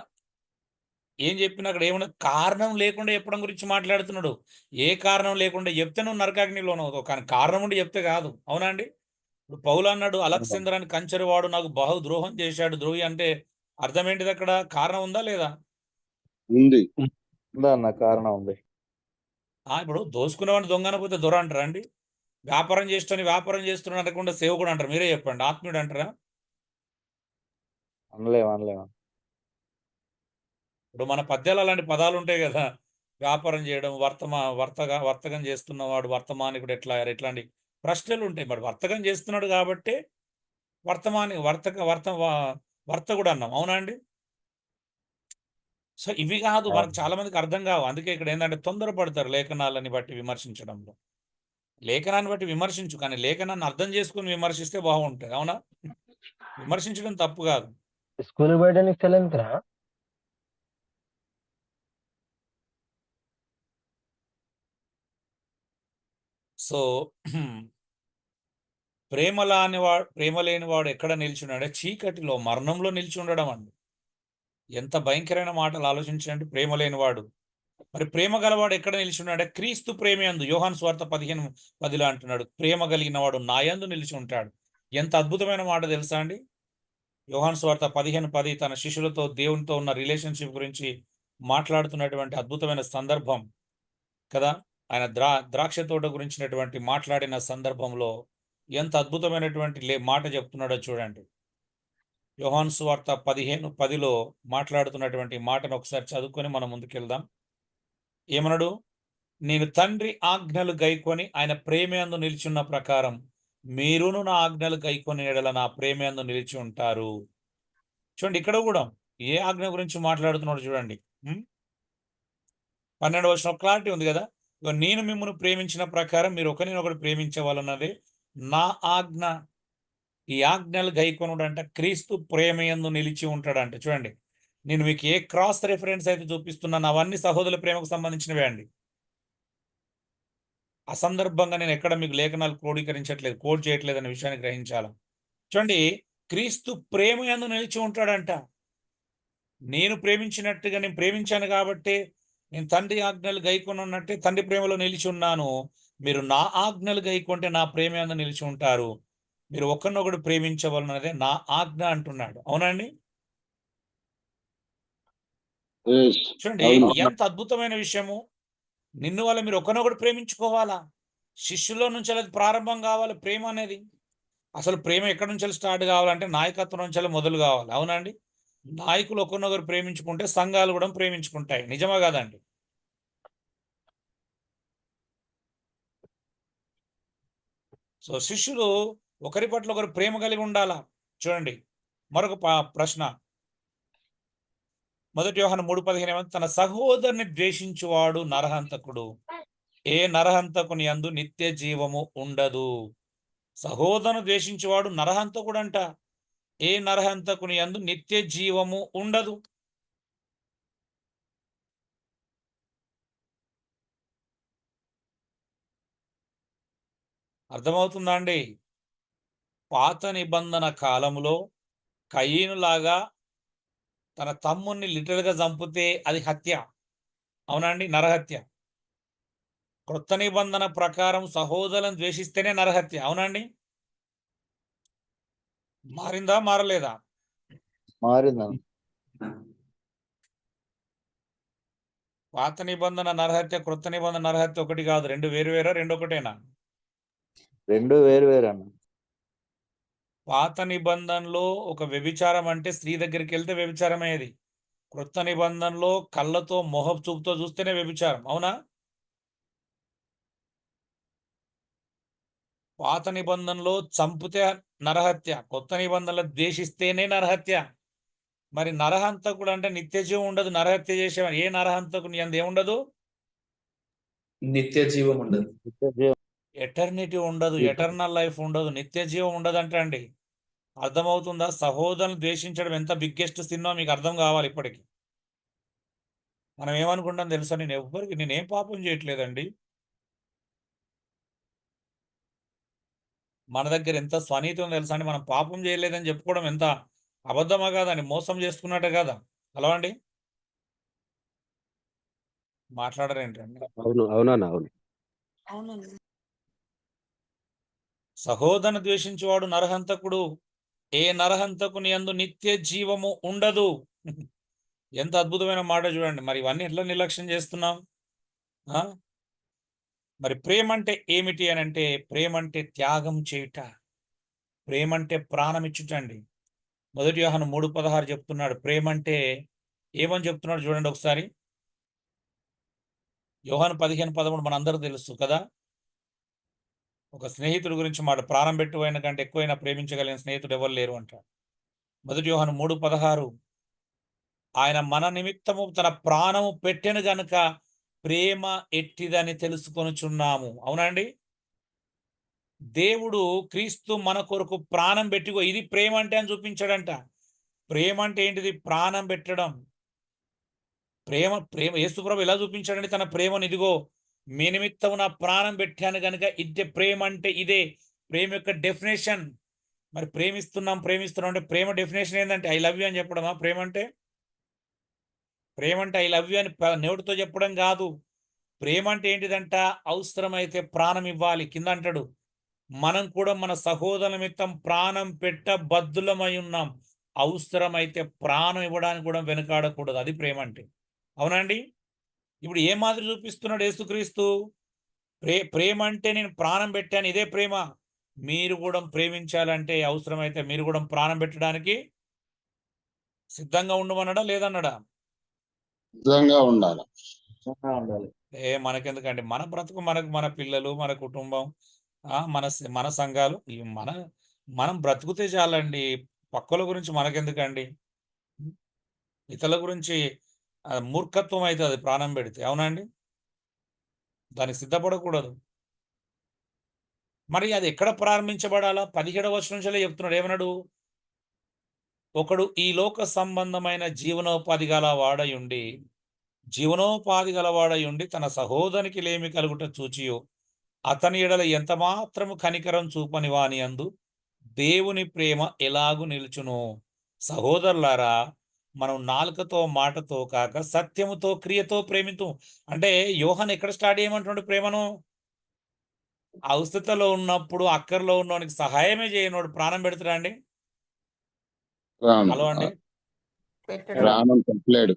ఏం చెప్పినా అక్కడ ఏమున్నది? కారణం లేకుండా చెప్పడం గురించి మాట్లాడుతున్నాడు. ఏ కారణం లేకుండా చెప్తే నువ్వు నరకాగ్నిలోనే అవుతావు, కానీ కారణం ఉండి చెప్తే కాదు. అవునా అండి? ఇప్పుడు పౌలు అన్నాడు, అలెగ్జాండర్ అని కంచెరి వాడు నాకు బహు ద్రోహం చేశాడు. ద్రోహి అంటే అర్థం ఏంటిది? అక్కడ కారణం ఉందా లేదా? ఉంది. అన్న కారణం ఉంది. ఇప్పుడు దోసుకునేవాడిని దొంగ అనకపోతే దొర అంటారా అండి? వ్యాపారం వ్యాపారం చేస్తున్నాడు అనకుండా సేవకుడు అంటారు. మీరే చెప్పండి, ఆత్మీయుడు అంటారా? అనలేము. ఇప్పుడు మన పద్యాలు అలాంటి పదాలు ఉంటాయి కదా. వ్యాపారం చేయడం, వర్తకం చేస్తున్నవాడు వర్తమానికుడు ఎట్లాంటి ప్రశ్నలు ఉంటాయి. మరి వర్తకం చేస్తున్నాడు కాబట్టి వర్తకుడు అన్నాం. అవునా అండి? సో ఇవి కాదు, మనకు చాలా మందికి అర్థం కావు. అందుకే ఇక్కడ ఏంటంటే తొందరపడతారు లేఖనాలని బట్టి విమర్శించడంలో. లేఖనాన్ని బట్టి విమర్శించు, కానీ లేఖనాన్ని అర్థం చేసుకుని విమర్శిస్తే బాగుంటుంది. అవునా? విమర్శించడం తప్పు కాదు. స్కూల్ పోయడానికి తెలంతరా సో ప్రేమ లేనివాడు ఎక్కడ నిల్చున్నాడే? చీకటిలో, మరణంలో నిలిచి ఉండడం అండి. ఎంత భయంకరమైన మాటలు ఆలోచించండి. ప్రేమ లేనివాడు. మరి ప్రేమ గలవాడు ఎక్కడ నిలిచున్నాడే? క్రీస్తు ప్రేమయందు. యోహాను సువార్త 15:10 అంటున్నాడు, ప్రేమ కలిగిన వాడు నాయందు నిలిచి ఉంటాడు. ఎంత అద్భుతమైన మాట తెలుసా అండి? యోహాను సువార్త 15:10 తన శిష్యులతో దేవునితో ఉన్న రిలేషన్షిప్ గురించి మాట్లాడుతున్నటువంటి అద్భుతమైన సందర్భం కదా. ఆయన ద్రాక్ష తోట గురించినటువంటి మాట్లాడిన సందర్భంలో ఎంత అద్భుతమైనటువంటి మాట చెప్తున్నాడో చూడండి. యోహాను సువార్త 15:10 మాట్లాడుతున్నటువంటి మాటను ఒకసారి చదువుకొని మనం ముందుకెళ్దాం. ఏమన్నాడు? నేను తండ్రి ఆజ్ఞలు గైకొని ఆయన ప్రేమయందు నిలిచున్న ప్రకారం మీరును నా ఆజ్ఞలు గైకొని ఎడల నా ప్రేమయందు నిలిచి ఉంటారు. చూడండి, ఇక్కడ కూడా ఏ ఆజ్ఞ గురించి మాట్లాడుతున్నాడు చూడండి. 12వ వచనం క్లారిటీ ఉంది కదా. నేను మిమ్మల్ని ప్రేమించిన ప్రకారం మీరు ఒకరినొకరు ప్రేమించవాలన్నదే నా ఆజ్ఞ. ఈ ఆజ్ఞలు గైకొనుడు అంటే క్రీస్తు ప్రేమయందు నిలిచి ఉంటాడంట. చూడండి, నేను మీకు ఏ క్రాస్ రెఫరెన్స్ అయితే చూపిస్తున్నాను అవన్నీ సహోదరుల ప్రేమకు సంబంధించినవే అండి. అసందర్భంగా నేను ఎక్కడ మీకు లేఖనాలు క్రోడీకరించట్లేదు, కోడ్ చేయట్లేదు అనే విషయాన్ని గ్రహించాలి. చూడండి, క్రీస్తు ప్రేమయందు నిలిచి ఉంటాడంట. నేను ప్రేమించినట్టుగా, నేను ప్రేమించాను కాబట్టి నేను తండ్రి ఆజ్ఞలు గైకొని ఉన్నట్టే తండ్రి ప్రేమలో నిలిచి ఉన్నాను. మీరు నా ఆజ్ఞలు గైకొంటే నా ప్రేమయందు నిలిచి ఉంటారు. మీరు ఒకరినొకడు ప్రేమించవలనదే నా ఆజ్ఞ అంటున్నాడు. అవునండి? చూడండి, ఎంత అద్భుతమైన విషయము. నిన్ను వల్ల మీరు ఒకరినొకడు ప్రేమించుకోవాలా. శిష్యుల్లో నుంచి అది ప్రారంభం కావాలి ప్రేమ అనేది. అసలు ప్రేమ ఎక్కడి నుంచి స్టార్ట్ కావాలంటే నాయకత్వం నుంచి మొదలు కావాలి. అవునండి? నాయకులు ఒకరినొకరు ప్రేమించుకుంటే సంఘాలు కూడా ప్రేమించుకుంటాయి. నిజమా కాదండి? సో శిష్యులు ఒకరి పట్ల ఒకరు ప్రేమ కలిగి ఉండాలా. చూడండి, మరొక ప్రశ్న. 1 యోహాను 3:15 తన సహోదరుని ద్వేషించువాడు నరహంతకుడు. ఏ నరహంతకుని యందు నిత్య జీవము ఉండదు. సహోదరుని ద్వేషించువాడు నరహంతకుడు అంట. ఏ నరహంతకుని యందు నిత్య జీవము ఉండదు. అర్థమవుతుందా అండి? పాత నిబంధన కాలంలో కయీనులాగా తన తమ్ముణ్ణి లిటరల్గా చంపితే అది హత్య. అవునండి? నరహత్య. క్రొత్త నిబంధన ప్రకారం సహోదరులను ద్వేషిస్తేనే నరహత్య. అవునండి? మారిందా? మారలేదా? మారిందా? పాత నిబంధన నరహత్య, క్రొత్త నిబంధన నరహత్య ఒకటి కాదు. రెండు వేరు వేరా? రెండు ఒకటేనా? రెండు వేరు వేరన్న. పాత నిబంధనలో ఒక వ్యభిచారం అంటే స్త్రీ దగ్గరికి వెళ్తే వ్యభిచారమయ్యేది. క్రొత్త నిబంధనలో కళ్ళతో మొహపు చూపుతో చూస్తేనే వ్యభిచారం. అవునా? పాత నిబంధనలో చంపితే నరహత్య, కొత్త నిబంధనలో ద్వేషిస్తేనే నరహత్య. మరి నరహంతకుడు అంటే నిత్యజీవం ఉండదు. నరహత్య చేసేవాడు ఏ నరహంతకుని యందు ఏముండదు? నిత్య జీవం ఉండదు. ఎటర్నిటీ ఉండదు. ఎటర్నల్ లైఫ్ ఉండదు. నిత్య జీవం ఉండదంట అండి. అర్థమవుతుందా? సహోదరుని ద్వేషించడం ఎంత బిగ్గెస్ట్ సినిమా మీకు అర్థం కావాలి. ఇప్పటికి మనం ఏమనుకుంటాం తెలుసా? నేనేం పాపం చేయట్లేదండి. మన దగ్గర ఎంత స్వనీతి ఉందో తెలుసా అండి? మనం పాపం చేయలేదని చెప్పుకోవడం ఎంత అబద్ధమా కాదండి? మోసం చేసుకున్నట్టే కదా. హలో అండి, మాట్లాడరేంటండి? అవును, అవునన్నా, అవును. సహోదరుని ద్వేషించేవాడు నరహంతకుడు. ఏ నరహంతకుని యందు నిత్య జీవము ఉండదు. ఎంత అద్భుతమైన మాట చూడండి. మరి ఇవన్నీ ఎట్లా నిర్లక్ష్యం చేస్తున్నాం? మరి ప్రేమ అంటే ఏమిటి అని అంటే, ప్రేమ అంటే త్యాగం చేయుట. ప్రేమ అంటే ప్రాణం ఇచ్చుటండి. 1 యోహాను 3:16 చెప్తున్నాడు. ప్రేమ అంటే ఏమని చెప్తున్నాడు చూడండి ఒకసారి. యోహాను 15:13 మనందరూ తెలుసు కదా. ఒక స్నేహితుడి గురించి మాట, ప్రాణం పెట్టువైన కంటే ఎక్కువైనా ప్రేమించగలిగిన స్నేహితుడు ఎవరు లేరు అంటాడు. 1 యోహాను 3:16 ఆయన మన నిమిత్తము తన ప్రాణము పెట్టెను గనుక ప్రేమ ఎట్టిదని తెలుసుకొనుచున్నాము. అవునండి. దేవుడు క్రీస్తు మన కొరకు ప్రాణం పెట్టిగో ఇది ప్రేమ అంటే అని చూపించాడంట. ప్రేమ అంటే ఏంటిది? ప్రాణం పెట్టడం. ప్రేమ ప్రేమ యేసుప్రభు ఎలా చూపించాడండి తన ప్రేమను? ఇదిగో మీ నిమిత్తం నా ప్రాణం పెట్టాను కనుక ఇదే ప్రేమ అంటే ఇదే. ప్రేమ యొక్క డెఫినేషన్. మరి ప్రేమిస్తున్నాం అంటే ప్రేమ డెఫినేషన్ ఏంటంటే ఐ లవ్ యూ అని చెప్పడమా ప్రేమ అంటే? ప్రేమ అంటే ఐ లవ్ యూ అని నోటితో చెప్పడం కాదు. ప్రేమ అంటే ఏంటిదంట? అవసరమైతే ప్రాణం ఇవ్వాలి. కింద అంటాడు మనం కూడా మన సహోదరుల నిమిత్తం ప్రాణం పెట్ట బద్దులమై ఉన్నాం. అవసరమైతే ప్రాణం ఇవ్వడానికి కూడా వెనుకాడకూడదు. అది ప్రేమ అంటే. అవునండి. ఇప్పుడు ఏ మాదిరి చూపిస్తున్నాడు యేసుక్రీస్తు? ప్రేమ అంటే నేను ప్రాణం పెట్టాను, ఇదే ప్రేమ. మీరు కూడా ప్రేమించాలంటే అవసరమైతే మీరు కూడా ప్రాణం పెట్టడానికి సిద్ధంగా ఉండమన్నాడా లేదన్నాడా? సిద్ధంగా ఉండాలి. మనకెందుకండి? మన బ్రతుకు మనకు, మన పిల్లలు, మన కుటుంబం, మన మన సంఘాలు మనం బ్రతుకుతే చాలండి. పక్కల గురించి మనకెందుకండి? ఇతరుల గురించి మూర్ఖత్వం అయితే అది ప్రాణం పెడితే. అవునండి. దానికి సిద్ధపడకూడదు. మరి అది ఎక్కడ ప్రారంభించబడాలా? 17వ వచనం నుంచే చెప్తున్నాడు. ఏమన్నాడు? ఒకడు ఈ లోక సంబంధమైన జీవనోపాధి గలవాడయుండి తన సహోదరికి లేమి కలుగుట చూచియో అతని ఎడల ఎంత మాత్రము కనికరం చూపని వాని అందు దేవుని ప్రేమ ఎలాగు నిలుచును? సహోదరులారా, మనం నాలుకతో మాటతో కాక సత్యముతో క్రియతో ప్రేమితూ. అంటే యోహాను ఎక్కడ స్టార్ట్ చేయమంటున్నాడు ప్రేమను? అవస్థతలో ఉన్నప్పుడు అక్కర్లో ఉన్నవానికి సహాయమే చేయనోడు ప్రాణం పెడతాడా అండి? హలో అండి. ప్రాణం పెట్టలేడు.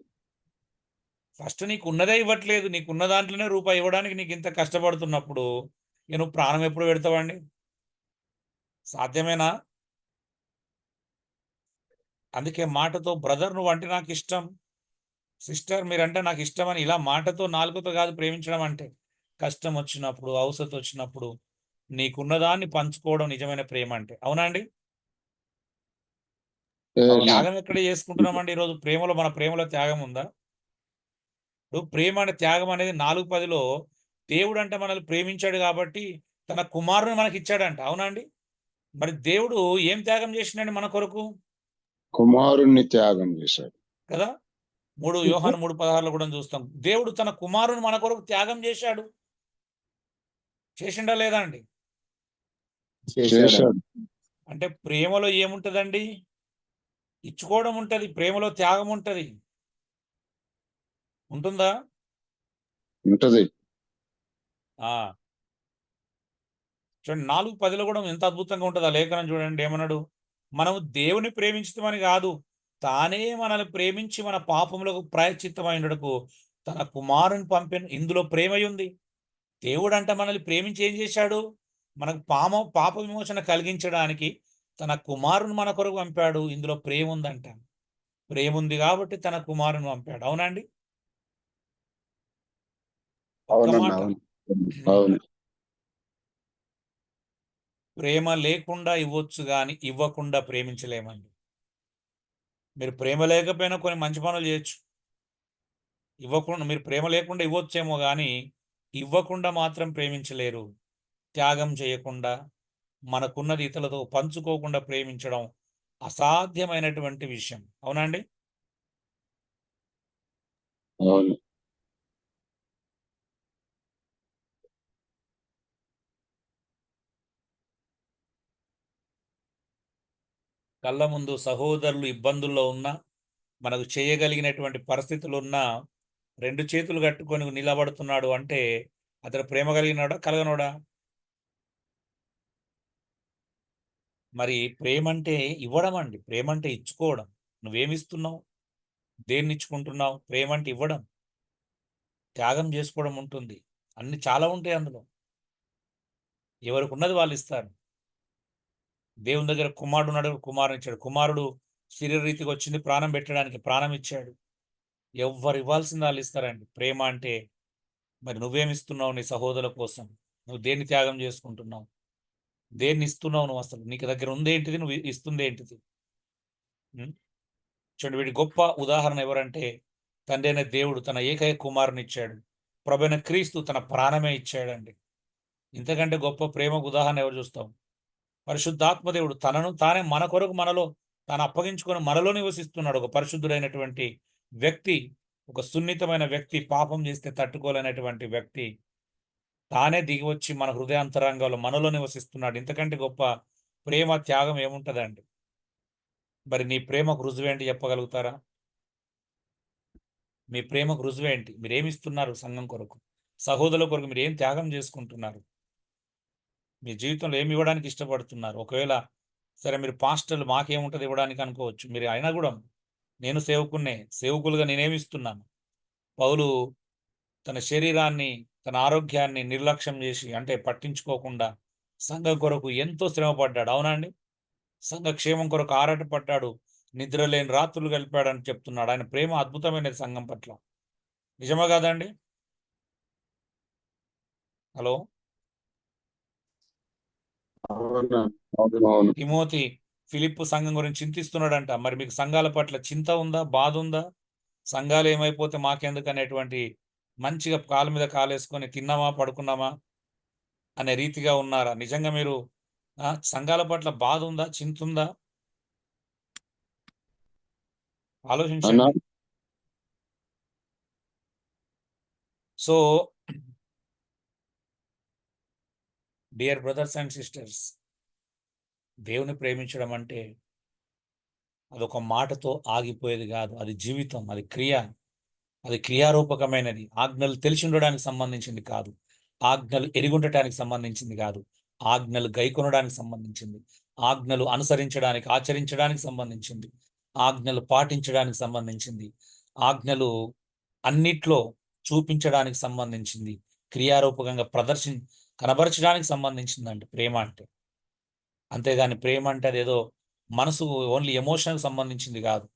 ఫస్ట్ నీకు ఉన్నదే ఇవ్వట్లేదు. నీకున్న దాంట్లోనే రూపాయి ఇవ్వడానికి నీకు ఇంత కష్టపడుతున్నప్పుడు నువ్వు ప్రాణం ఎప్పుడు పెడతావండి? సాధ్యమేనా? అందుకే మాటతో బ్రదర్ నువ్వు అంటే నాకు ఇష్టం, సిస్టర్ మీరంటే నాకు ఇష్టం అని ఇలా మాటతో నాలుగుతో కాదు ప్రేమించడం అంటే. కష్టం వచ్చినప్పుడు, అవసరం వచ్చినప్పుడు నీకున్నదాన్ని పంచుకోవడం నిజమైన ప్రేమ అంటే. అవునా అండి? త్యాగం ఎక్కడ చేసుకుంటున్నామండి ఈరోజు? మన ప్రేమలో త్యాగం ఉందా? ఇప్పుడు ప్రేమ అంటే త్యాగం అనేది 4:10లో దేవుడు అంటే మనల్ని ప్రేమించాడు కాబట్టి తన కుమారుని మనకి ఇచ్చాడంట. అవునా అండి? మరి దేవుడు ఏం త్యాగం చేసిండండి మన కొరకు? కుమారుణ్ణి త్యాగం చేశాడు కదా. యోహాను 3:16లో కూడా చూస్తాం. దేవుడు తన కుమారుని మన కొరకు త్యాగం చేశాడు. చేసిండా లేదా అండి? చేశాడు. అంటే ప్రేమలో ఏముంటదండి? ఇచ్చుకోవడం ఉంటది. ప్రేమలో త్యాగం ఉంటది. ఉంటుందా? ఉంటది. చూడండి 4:10లో కూడా ఎంత అద్భుతంగా ఉంటుంది ఆ లేఖనం. చూడండి ఏమన్నాడు? మనము దేవుని ప్రేమించమని కాదు, తానే మనల్ని ప్రేమించి మన పాపములకు ప్రాయశ్చిత్తమైనడకు తన కుమారుని పంపెను. ఇందులో ప్రేమ ఉంది. దేవుడు అంటే మనల్ని ప్రేమించి ఏం చేశాడు? మనకు పాప విమోచన కలిగించడానికి తన కుమారుని మన కొరకు పంపాడు. ఇందులో ప్రేమ ఉందంట. ప్రేమ ఉంది కాబట్టి తన కుమారుని పంపాడు. అవునండి. ఒక్క మాట. అవును. ప్రేమ లేకుండా ఇవ్వచ్చు కానీ ఇవ్వకుండా ప్రేమించలేమండి. మీరు ప్రేమ లేకపోయినా కొన్ని మంచి పనులు చేయొచ్చు. మీరు ప్రేమ లేకుండా ఇవ్వచ్చేమో కానీ ఇవ్వకుండా మాత్రం ప్రేమించలేరు. త్యాగం చేయకుండా, మనకున్నది ఇతరులతో పంచుకోకుండా ప్రేమించడం అసాధ్యమైనటువంటి విషయం. అవునండి. అవును. కళ్ళ ముందు సహోదరులు ఇబ్బందుల్లో ఉన్నా, మనకు చేయగలిగినటువంటి పరిస్థితులు ఉన్నా 2 చేతులు కట్టుకొని నిలబడుతున్నాడు అంటే అతడు ప్రేమ కలిగినాడా కలగనోడా? మరి ప్రేమ అంటే ఇవ్వడం అండి. ప్రేమ అంటే ఇచ్చుకోవడం. నువ్వేమిస్తున్నావు? దేన్ని ఇచ్చుకుంటున్నావు? ప్రేమ అంటే ఇవ్వడం, త్యాగం చేసుకోవడం ఉంటుంది. అన్ని చాలా ఉంటాయి అందులో. ఎవరికి ఉన్నది వాళ్ళు ఇస్తారు. దేవుని దగ్గర కుమారుడు ఉన్నాడు, కుమారుని ఇచ్చాడు. కుమారుడు శరీరరీతిగా వచ్చింది ప్రాణం పెట్టడానికి, ప్రాణం ఇచ్చాడు. ఎవ్వరు ఇవ్వాల్సింది వాళ్ళు ఇస్తారండి. ప్రేమ అంటే మరి నువ్వేమిస్తున్నావు నీ సహోదరుల కోసం? నువ్వు దేన్ని త్యాగం చేసుకుంటున్నావు? దేన్ని ఇస్తున్నావు నువ్వు? అసలు నీకు దగ్గర ఉంది ఏంటిది? నువ్వు ఇస్తుంది ఏంటిది? చూడండి, వీడి గొప్ప ఉదాహరణ ఎవరంటే తండ్రి అయిన దేవుడు తన ఏకైక కుమారుని ఇచ్చాడు. ప్రభువైన క్రీస్తు తన ప్రాణమే ఇచ్చాడండి. ఇంతకంటే గొప్ప ప్రేమకు ఉదాహరణ ఎవరు చూస్తాం? పరిశుద్ధాత్మ దేవుడు తనను తానే మన కొరకు మనలో తాను అప్పగించుకొని మనలో నివసిస్తున్నాడు. ఒక పరిశుద్ధుడైనటువంటి వ్యక్తి, ఒక సున్నితమైన వ్యక్తి, పాపం చేస్తే తట్టుకోలేనటువంటి వ్యక్తి తానే దిగి వచ్చి మన హృదయాంతరంగంలో మనలో నివసిస్తున్నాడు. ఇంతకంటే గొప్ప ప్రేమ, త్యాగం ఏముంటదండి? మరి నీ ప్రేమకు రుజువేంటి చెప్పగలుగుతారా? మీ ప్రేమకు రుజువేంటి? మీరేమిస్తున్నారు సంఘం కొరకు, సహోదరుల కొరకు? మీరు ఏం త్యాగం చేసుకుంటున్నారు? మీ జీవితంలో ఏమి ఇవ్వడానికి ఇష్టపడుతున్నారు? ఒకవేళ సరే మీరు పాస్టర్లు మాకేముంటుంది ఇవ్వడానికి అనుకోవచ్చు. మీరు అయినా కూడా నేను సేవకున్నే, సేవకులుగా నేనేమి ఇస్తున్నాను? పౌలు తన శరీరాన్ని, తన ఆరోగ్యాన్ని నిర్లక్ష్యం చేసి, అంటే పట్టించుకోకుండా సంఘం కొరకు ఎంతో శ్రమపడ్డాడు. అవునండి, సంఘ క్షేమం కొరకు ఆరాటపడ్డాడు, నిద్రలేని రాత్రులు గలిపాడని చెప్తున్నాడు. ఆయన ప్రేమ అద్భుతమైనది సంఘం పట్ల. నిజమా కాదండి? హలో, అవును. తిమోతి ఫిలిప్పు సంఘం గురించి చింతిస్తున్నాడంట. మరి మీకు సంఘాల పట్ల చింత ఉందా, బాధ ఉందా? సంఘాలు ఏమైపోతే మాకెందుకు అనేటువంటి మంచిగా కాలు మీద కాలేసుకొని తిన్నామా పడుకున్నామా అనే రీతిగా ఉన్నారా? నిజంగా మీరు సంఘాల పట్ల బాధ ఉందా, చింత ఉందా? ఆలోచించండి. So dear brothers and sisters, దేవుని ప్రేమించడం అంటే అదొక మాటతో ఆగిపోయేది కాదు. అది జీవితం, అది క్రియ, అది క్రియారూపకమైనది. ఆజ్ఞలు తెలిసి ఉండడానికి సంబంధించింది కాదు, ఆజ్ఞలు ఎరుగుండటానికి సంబంధించింది కాదు, ఆజ్ఞలు గైకొనడానికి సంబంధించింది, ఆజ్ఞలు అనుసరించడానికి, ఆచరించడానికి సంబంధించింది, ఆజ్ఞలు పాటించడానికి సంబంధించింది, ఆజ్ఞలు అన్నిట్లో చూపించడానికి సంబంధించింది, క్రియారూపకంగా కనబరచడానికి సంబంధించిందండి ప్రేమ అంటే. అంతేగాని ప్రేమ అంటే అదేదో మనసు ఓన్లీ ఎమోషన్కి సంబంధించింది కాదు.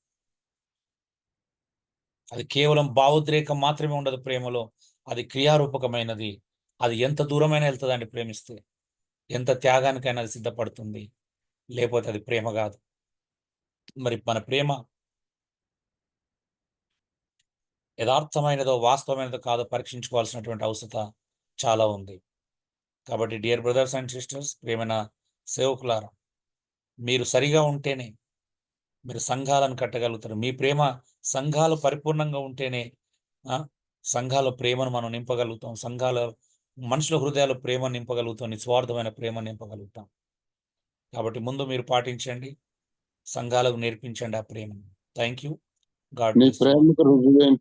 అది కేవలం భావోద్రేకం మాత్రమే ఉండదు ప్రేమలో, అది క్రియారూపకమైనది. అది ఎంత దూరమైనా వెళ్తుందండి ప్రేమిస్తే, ఎంత త్యాగానికైనా అది సిద్ధపడుతుంది. లేకపోతే అది ప్రేమ కాదు. మరి మన ప్రేమ యథార్థమైనదో వాస్తవమైనదో కాదో పరీక్షించుకోవాల్సినటువంటి అవసరం చాలా ఉంది. కాబట్టి డియర్ బ్రదర్స్ అండ్ సిస్టర్స్, ప్రేమైన సేవకులారా, మీరు సరిగా ఉంటేనే మీరు సంఘాలను కట్టగలుగుతారు. మీ ప్రేమ సంఘాలు పరిపూర్ణంగా ఉంటేనే సంఘాల ప్రేమను మనం నింపగలుగుతాం. సంఘాల మనుషుల హృదయాల ప్రేమ నింపగలుగుతాం, నిస్వార్థమైన ప్రేమ నింపగలుగుతాం. కాబట్టి ముందు మీరు పాటించండి, సంఘాలకు నేర్పించండి ఆ ప్రేమను. Thank you. గాడ్ నీ బ్లెస్ యు. ప్రేమకు రుజువేంటి?